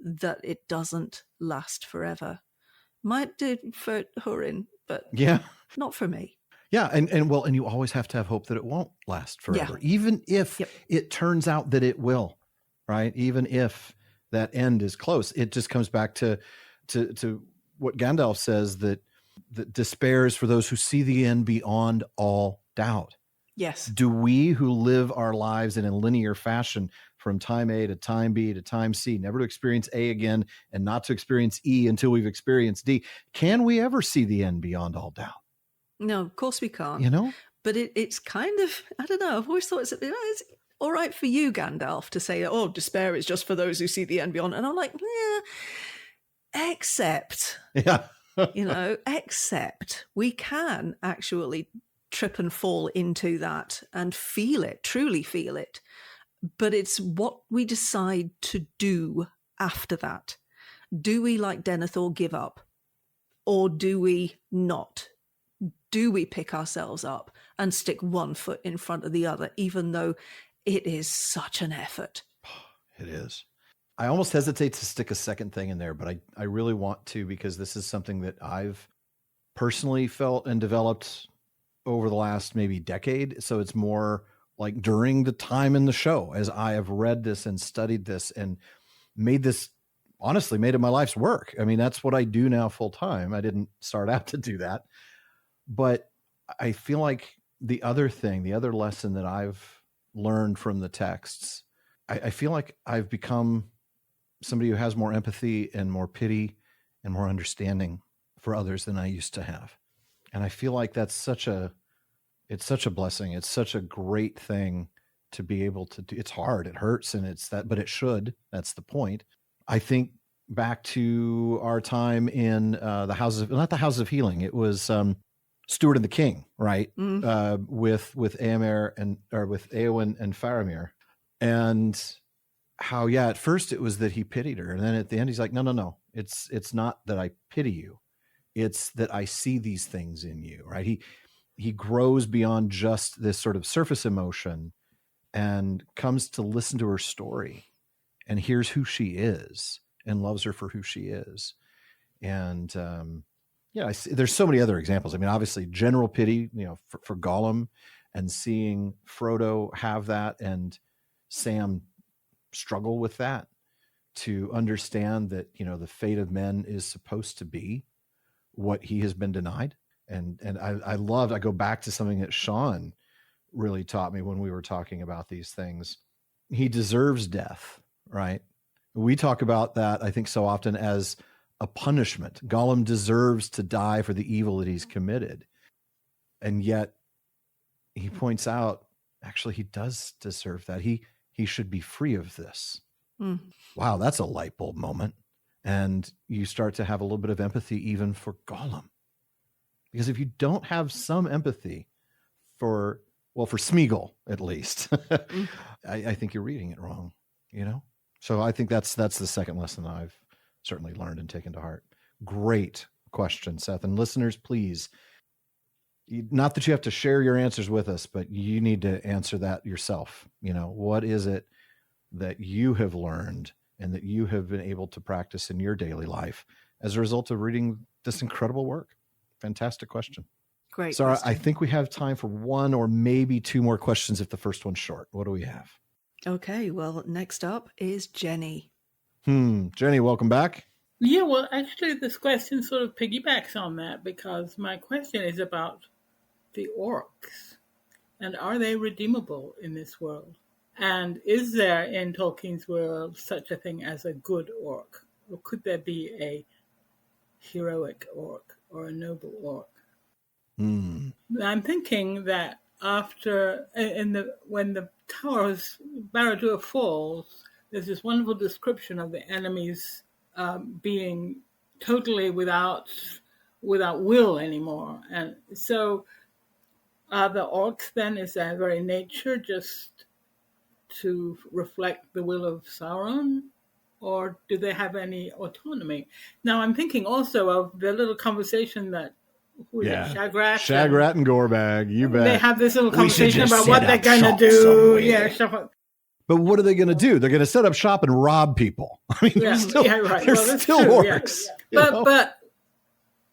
that it doesn't last forever. Might do for Hurin, but not for me. Yeah, and you always have to have hope that it won't last forever, even if it turns out that it will, right? Even if that end is close, it just comes back to what Gandalf says, that despair is for those who see the end beyond all doubt. Yes. Do we who live our lives in a linear fashion from time A to time B to time C, never to experience A again and not to experience E until we've experienced D, can we ever see the end beyond all doubt? No, of course we can't. But it's kind of, I don't know, I've always thought it's all right for you, Gandalf, to say, oh, despair is just for those who see the end beyond. And I'm like, except, except we can actually trip and fall into that and feel it, truly feel it. But it's what we decide to do after that. Do we, like Denethor, give up? Or do we not? Do we pick ourselves up and stick one foot in front of the other, even though it is such an effort? It is. I almost hesitate to stick a second thing in there, but I really want to, because this is something that I've personally felt and developed over the last maybe decade. So it's more like during the time in the show, as I have read this and studied this and made it my life's work. I mean, that's what I do now full time. I didn't start out to do that. But I feel like the other lesson that I've learned from the texts, I feel like I've become somebody who has more empathy and more pity and more understanding for others than I used to have. And I feel like it's such a blessing. It's such a great thing to be able to do. It's hard, it hurts, but it should. That's the point. I think back to our time in not the Houses of Healing. It was Stuart and the King, right? With with Éowyn and Faramir, and how at first it was that he pitied her, and then at the end he's like, no, it's not that I pity you, it's that I see these things in you, right? He grows beyond just this sort of surface emotion and comes to listen to her story and hears who she is and loves her for who she is, and I see, there's so many other examples. I mean, obviously, general pity, for Gollum, and seeing Frodo have that, and Sam struggle with that, to understand that the fate of men is supposed to be what he has been denied. And I go back to something that Sean really taught me when we were talking about these things. He deserves death, right? We talk about that, I think, so often as a punishment. Gollum deserves to die for the evil that he's committed. And yet he points out, actually, he does deserve that. He should be free of this. Wow, that's a light bulb moment. And you start to have a little bit of empathy even for Gollum. Because if you don't have some empathy for Smeagol, at least, I think you're reading it wrong, So I think that's the second lesson I've certainly learned and taken to heart. Great question, Seth. And listeners, please, not that you have to share your answers with us, but you need to answer that yourself. What is it that you have learned and that you have been able to practice in your daily life as a result of reading this incredible work? Fantastic question. Great. Sara, question. I think we have time for one or maybe two more questions if the first one's short. What do we have? Okay, well, next up is Jenny. Jenny, welcome back. Yeah, well, actually, this question sort of piggybacks on that, because my question is about the orcs. And are they redeemable in this world? And is there in Tolkien's world such a thing as a good orc? Or could there be a heroic orc or a noble orc? I'm thinking that when the tower of Barad-dûr falls, there's this wonderful description of the enemies being totally without will anymore. And so are the orcs then, is their very nature just to reflect the will of Sauron? Or do they have any autonomy? Now I'm thinking also of the little conversation that Shagrat and Gorbag, you bet. They have this little conversation about what they're going to do. Somewhere. But what are they going to do? They're going to set up shop and rob people. I mean, they're still orcs. Yeah. But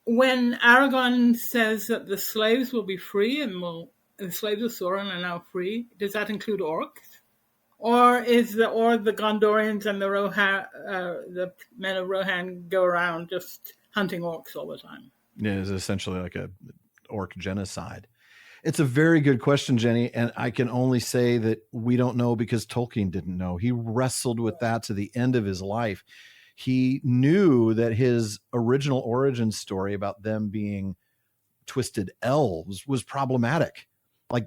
when Aragorn says that the slaves will be free and the slaves of Sauron are now free, does that include orcs? Or the Gondorians and the men of Rohan go around just hunting orcs all the time? Yeah, it's essentially like a orc genocide. It's a very good question, Jenny, and I can only say that we don't know because Tolkien didn't know. He wrestled with that to the end of his life. He knew that his original origin story about them being twisted elves was problematic. I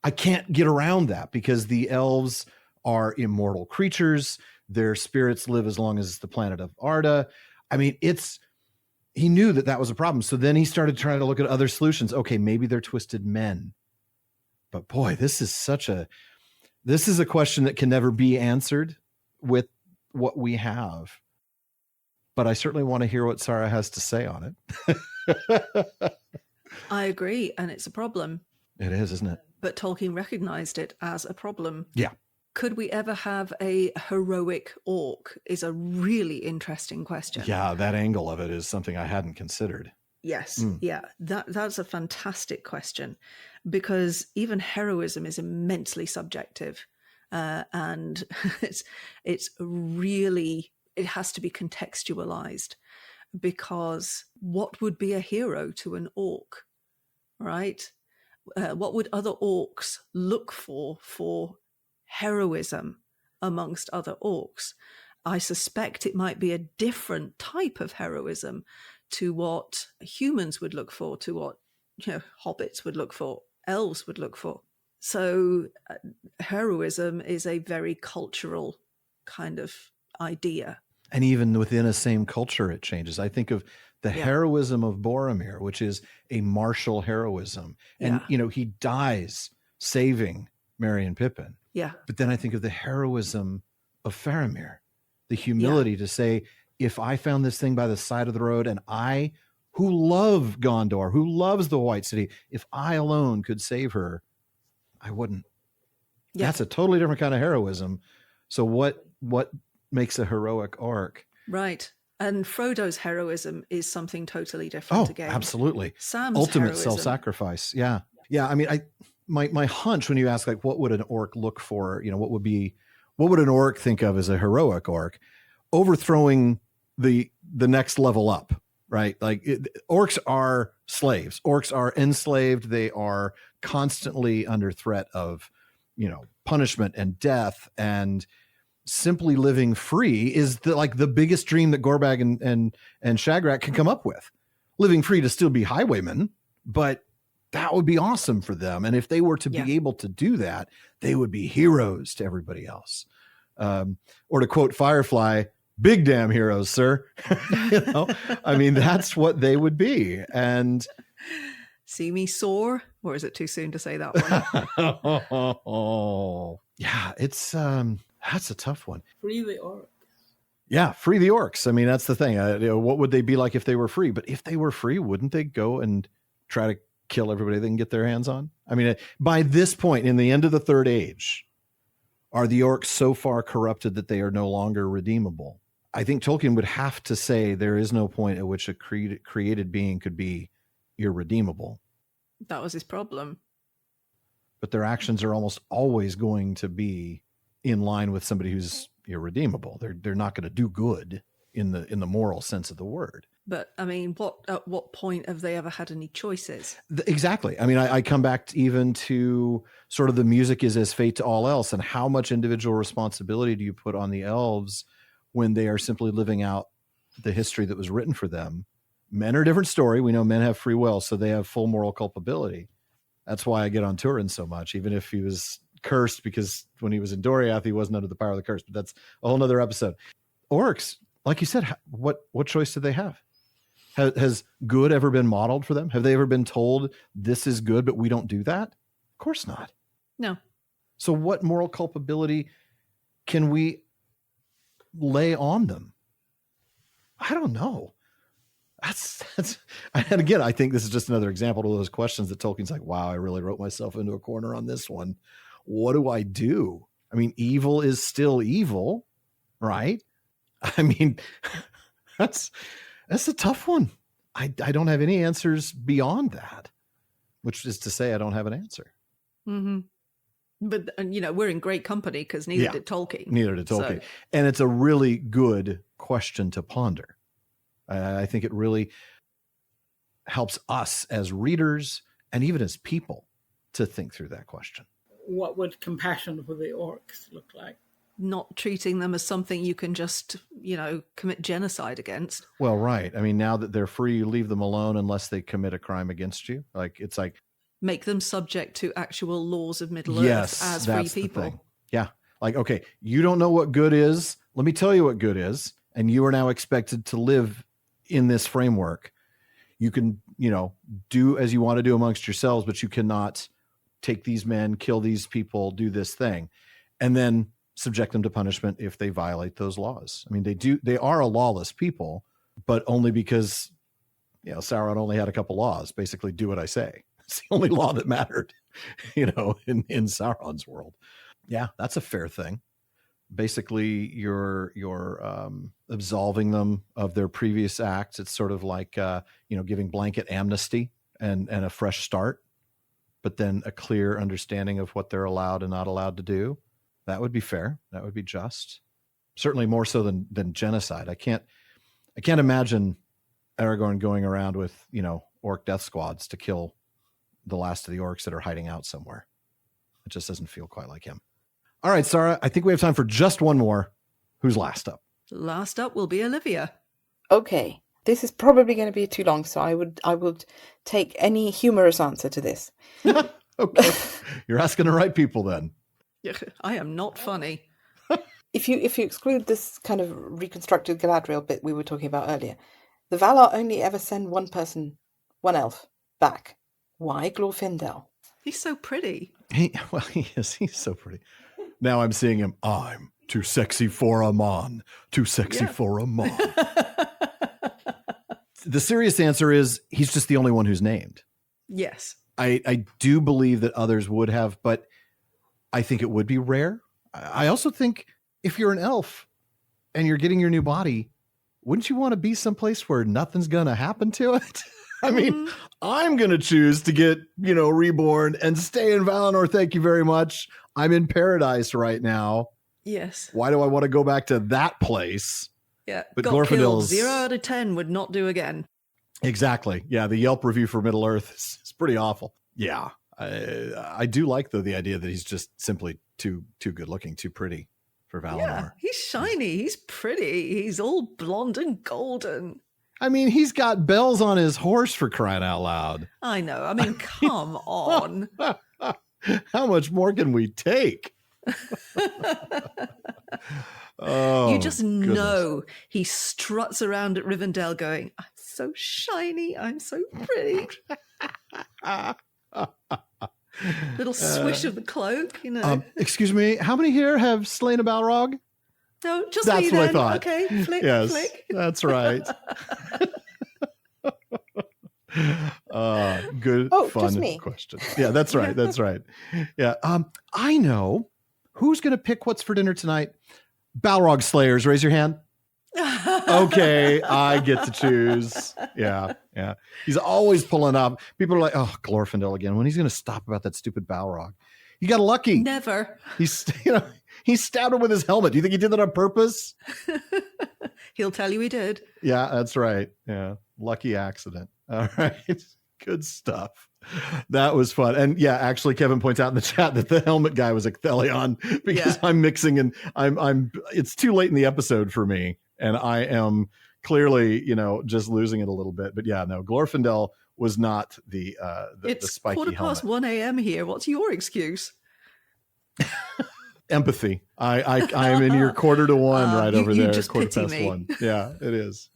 can't get around that because the elves are immortal creatures. Their spirits live as long as the planet of Arda. I mean, he knew that was a problem. So then he started trying to look at other solutions. Okay, maybe they're twisted men. But boy, this is a question that can never be answered with what we have. But I certainly want to hear what Sara has to say on it. I agree, and it's a problem. It is, isn't it? But Tolkien recognized it as a problem. Yeah. Could we ever have a heroic orc is a really interesting question. Yeah, that angle of it is something I hadn't considered. Yes, yeah, that's a fantastic question, because even heroism is immensely subjective, and it's really, it has to be contextualized, because what would be a hero to an orc, right? What would other orcs look for heroism amongst other orcs? I suspect it might be a different type of heroism to what humans would look for, to what hobbits would look for, elves would look for. So heroism is a very cultural kind of idea. And even within a same culture, it changes. I think of the heroism of Boromir, which is a martial heroism. And, he dies saving Merry and Pippin. Yeah. But then I think of the heroism of Faramir, the humility to say, if I found this thing by the side of the road and I, who love Gondor, who loves the White City, if I alone could save her, I wouldn't. Yeah. That's a totally different kind of heroism. So what makes a heroic orc? Right. And Frodo's heroism is something totally different again. Absolutely. Sam's ultimate heroism. Self-sacrifice. Yeah. Yeah. I mean, my hunch when you ask, like, what would an orc look for? What would an orc think of as a heroic orc? Overthrowing the next level up, right? Like orcs are slaves. Orcs are enslaved. They are constantly under threat of, punishment and death, and simply living free is the biggest dream that Gorbag and Shagrat can come up with. Living free to still be highwaymen, but that would be awesome for them. And if they were to be able to do that, they would be heroes to everybody else. Or to quote Firefly, big damn heroes, sir. I mean, that's what they would be. And see me soar, or is it too soon to say that one? Yeah, it's that's a tough one. Free the orcs. Yeah, free the orcs. I mean, that's the thing. What would they be like if they were free? But if they were free, wouldn't they go and try to kill everybody they can get their hands on? I mean, by this point, in the end of the Third Age, are the orcs so far corrupted that they are no longer redeemable? I think Tolkien would have to say there is no point at which a created being could be irredeemable. That was his problem. But their actions are almost always going to be in line with somebody who's irredeemable. They're not going to do good in the moral sense of the word. But I mean, at what point have they ever had any choices? Exactly. I mean, I come back even to sort of the music is as fate to all else, and how much individual responsibility do you put on the elves when they are simply living out the history that was written for them? Men are a different story. We know men have free will, so they have full moral culpability. That's why I get on Turin so much, even if he was cursed, because when he was in Doriath, he wasn't under the power of the curse. But that's a whole nother episode. Orcs, like you said, what choice did they have? Has good ever been modeled for them? Have they ever been told this is good, but we don't do that? Of course not. No. So what moral culpability can we lay on them? I don't know. That's and again, I think this is just another example of those questions that Tolkien's like, wow, I really wrote myself into a corner on this one. What do I do? I mean, evil is still evil, right? I mean, that's a tough one. I don't have any answers beyond that, which is to say I don't have an answer. Mm-hmm. But, we're in great company because neither did Tolkien. Neither did Tolkien. So. And it's a really good question to ponder. I think it really helps us as readers and even as people to think through that question. What would compassion for the orcs look like? Not treating them as something you can just, commit genocide against. Well, right. I mean, now that they're free, you leave them alone unless they commit a crime against you. It's like make them subject to actual laws of Middle-earth as free people. Yeah. Like, okay, you don't know what good is. Let me tell you what good is. And you are now expected to live in this framework. You can, do as you want to do amongst yourselves, but you cannot take these men, kill these people, do this thing, and then subject them to punishment if they violate those laws. I mean, they are a lawless people, but only because, Sauron only had a couple laws, basically do what I say. It's the only law that mattered, in Sauron's world. Yeah, that's a fair thing. Basically, you're absolving them of their previous acts. It's sort of like, giving blanket amnesty and a fresh start, but then a clear understanding of what they're allowed and not allowed to do. That would be fair. That would be just. Certainly more so than genocide. I can't imagine Aragorn going around with, orc death squads to kill the last of the orcs that are hiding out somewhere. It just doesn't feel quite like him. All right, Sara, I think we have time for just one more. Who's last up? Last up will be Olivia. Okay, this is probably going to be too long, so I would take any humorous answer to this. Okay, you're asking the right people then. I am not funny. If you exclude this kind of reconstructed Galadriel bit we were talking about earlier, the Valar only ever send one elf back. Why Glorfindel? He's so pretty. He is. He's so pretty. Now I'm seeing him. I'm too sexy for a mon. Too sexy for a mon. The serious answer is he's just the only one who's named. Yes. I do believe that others would have, but I think it would be rare. I also think if you're an elf and you're getting your new body, wouldn't you want to be someplace where nothing's going to happen to it? I mean, I'm going to choose to get, reborn and stay in Valinor. Thank you very much. I'm in paradise right now. Yes. Why do I want to go back to that place? Yeah. But got Glorfindel's killed. 0 out of 10 would not do again. Exactly. Yeah. The Yelp review for Middle Earth is pretty awful. Yeah. I do like, though, the idea that he's just simply too good looking, too pretty for Valinor. Yeah, he's shiny. He's pretty. He's all blonde and golden. I mean, he's got bells on his horse, for crying out loud. I know. I mean, come on. How much more can we take? You just know he struts around at Rivendell going, I'm so shiny. I'm so pretty. Little swish of the cloak, Excuse me, how many here have slain a Balrog? No, just that's me what then. I thought. Okay, flick, yes, flick. That's right. Good, fun question. Yeah, that's right. That's right. Yeah. I know who's going to pick what's for dinner tonight. Balrog Slayers, raise your hand. Okay, I get to choose. Yeah. He's always pulling up. People are like, oh, Glorfindel again. When he's going to stop about that stupid Balrog? You got lucky. Never. He stabbed him with his helmet. Do you think he did that on purpose? He'll tell you he did. Yeah, that's right. Yeah, lucky accident. All right, good stuff. That was fun. And yeah, actually, Kevin points out in the chat that the helmet guy was Ecthelion because I'm mixing and I'm. It's too late in the episode for me, and I am clearly, just losing it a little bit. But yeah, no, Glorfindel was not the spiky helmet. It's 1:15 a.m. here. What's your excuse? Empathy. I'm in your 1:45 right over there. Just 1:15. Yeah, it is.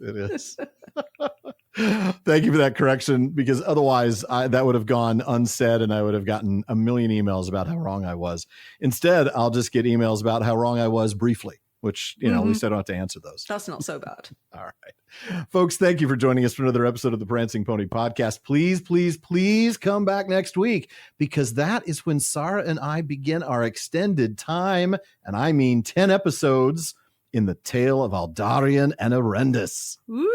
Thank you for that correction, because otherwise that would have gone unsaid and I would have gotten a million emails about how wrong I was. Instead, I'll just get emails about how wrong I was briefly, which, at least I don't have to answer those. That's not so bad. All right. Folks, thank you for joining us for another episode of the Prancing Pony Podcast. Please, please, please come back next week, because that is when Sara and I begin our extended time, and I mean 10 episodes, in the tale of Aldarion and Arendis. Woo!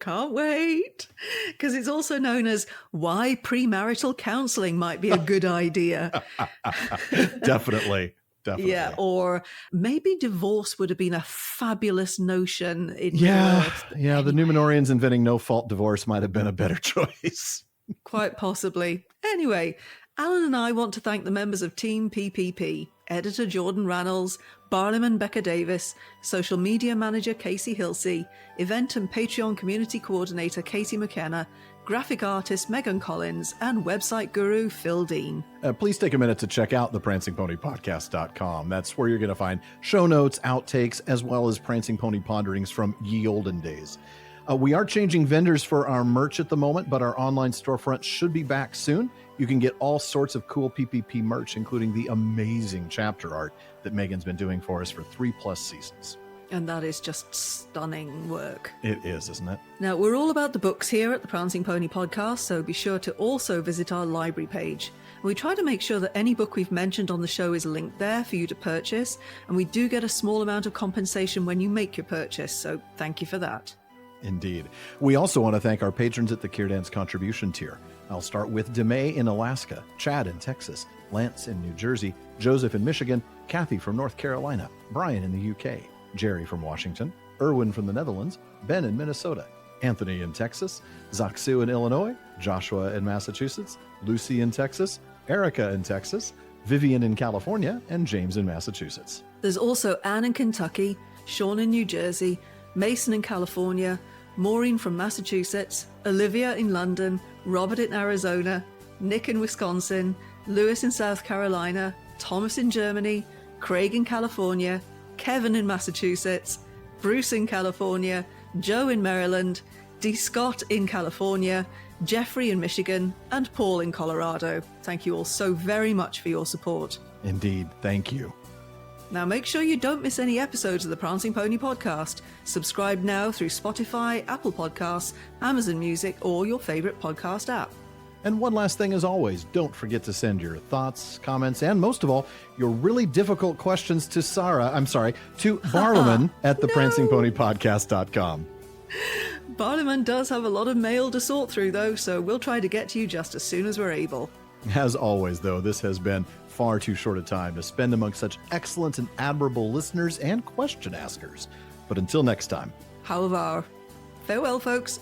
Can't wait. Because it's also known as why premarital counseling might be a good idea. Definitely. Yeah, or maybe divorce would have been a fabulous notion in Earth. Yeah, the Numenorians inventing no-fault divorce might have been a better choice. Quite possibly. Anyway, Alan and I want to thank the members of Team PPP, editor Jordan Rannells, Barliman Becca Davis, social media manager Casey Hilsey, event and Patreon community coordinator Katie McKenna, graphic artist Megan Collins, and website guru Phil Dean. Please take a minute to check out the prancingponypodcast.com. That's where you're going to find show notes, outtakes, as well as Prancing Pony ponderings from ye olden days. We are changing vendors for our merch at the moment, but our online storefront should be back soon. You can get all sorts of cool PPP merch, including the amazing chapter art that Megan's been doing for us for 3+ seasons. And that is just stunning work. It is, isn't it? Now, we're all about the books here at the Prancing Pony Podcast, so be sure to also visit our library page. We try to make sure that any book we've mentioned on the show is linked there for you to purchase, and we do get a small amount of compensation when you make your purchase, so thank you for that. Indeed. We also want to thank our patrons at the Kierdance contribution tier. I'll start with DeMay in Alaska, Chad in Texas, Lance in New Jersey, Joseph in Michigan, Kathy from North Carolina, Brian in the UK, Jerry from Washington, Erwin from the Netherlands, Ben in Minnesota, Anthony in Texas, Zaksu in Illinois, Joshua in Massachusetts, Lucy in Texas, Erica in Texas, Vivian in California, and James in Massachusetts. There's also Anne in Kentucky, Sean in New Jersey, Mason in California, Maureen from Massachusetts, Olivia in London, Robert in Arizona, Nick in Wisconsin, Lewis in South Carolina, Thomas in Germany, Craig in California, Kevin in Massachusetts, Bruce in California, Joe in Maryland, D. Scott in California, Jeffrey in Michigan, and Paul in Colorado. Thank you all so very much for your support. Indeed, thank you. Now make sure you don't miss any episodes of the Prancing Pony Podcast. Subscribe now through Spotify, Apple Podcasts, Amazon Music, or your favorite podcast app. And one last thing as always, don't forget to send your thoughts, comments, and most of all, your really difficult questions to Barliman at theprancingponypodcast.com. Barliman does have a lot of mail to sort through though, so we'll try to get to you just as soon as we're able. As always though, this has been far too short a time to spend among such excellent and admirable listeners and question askers. But until next time. How of our. Farewell, folks.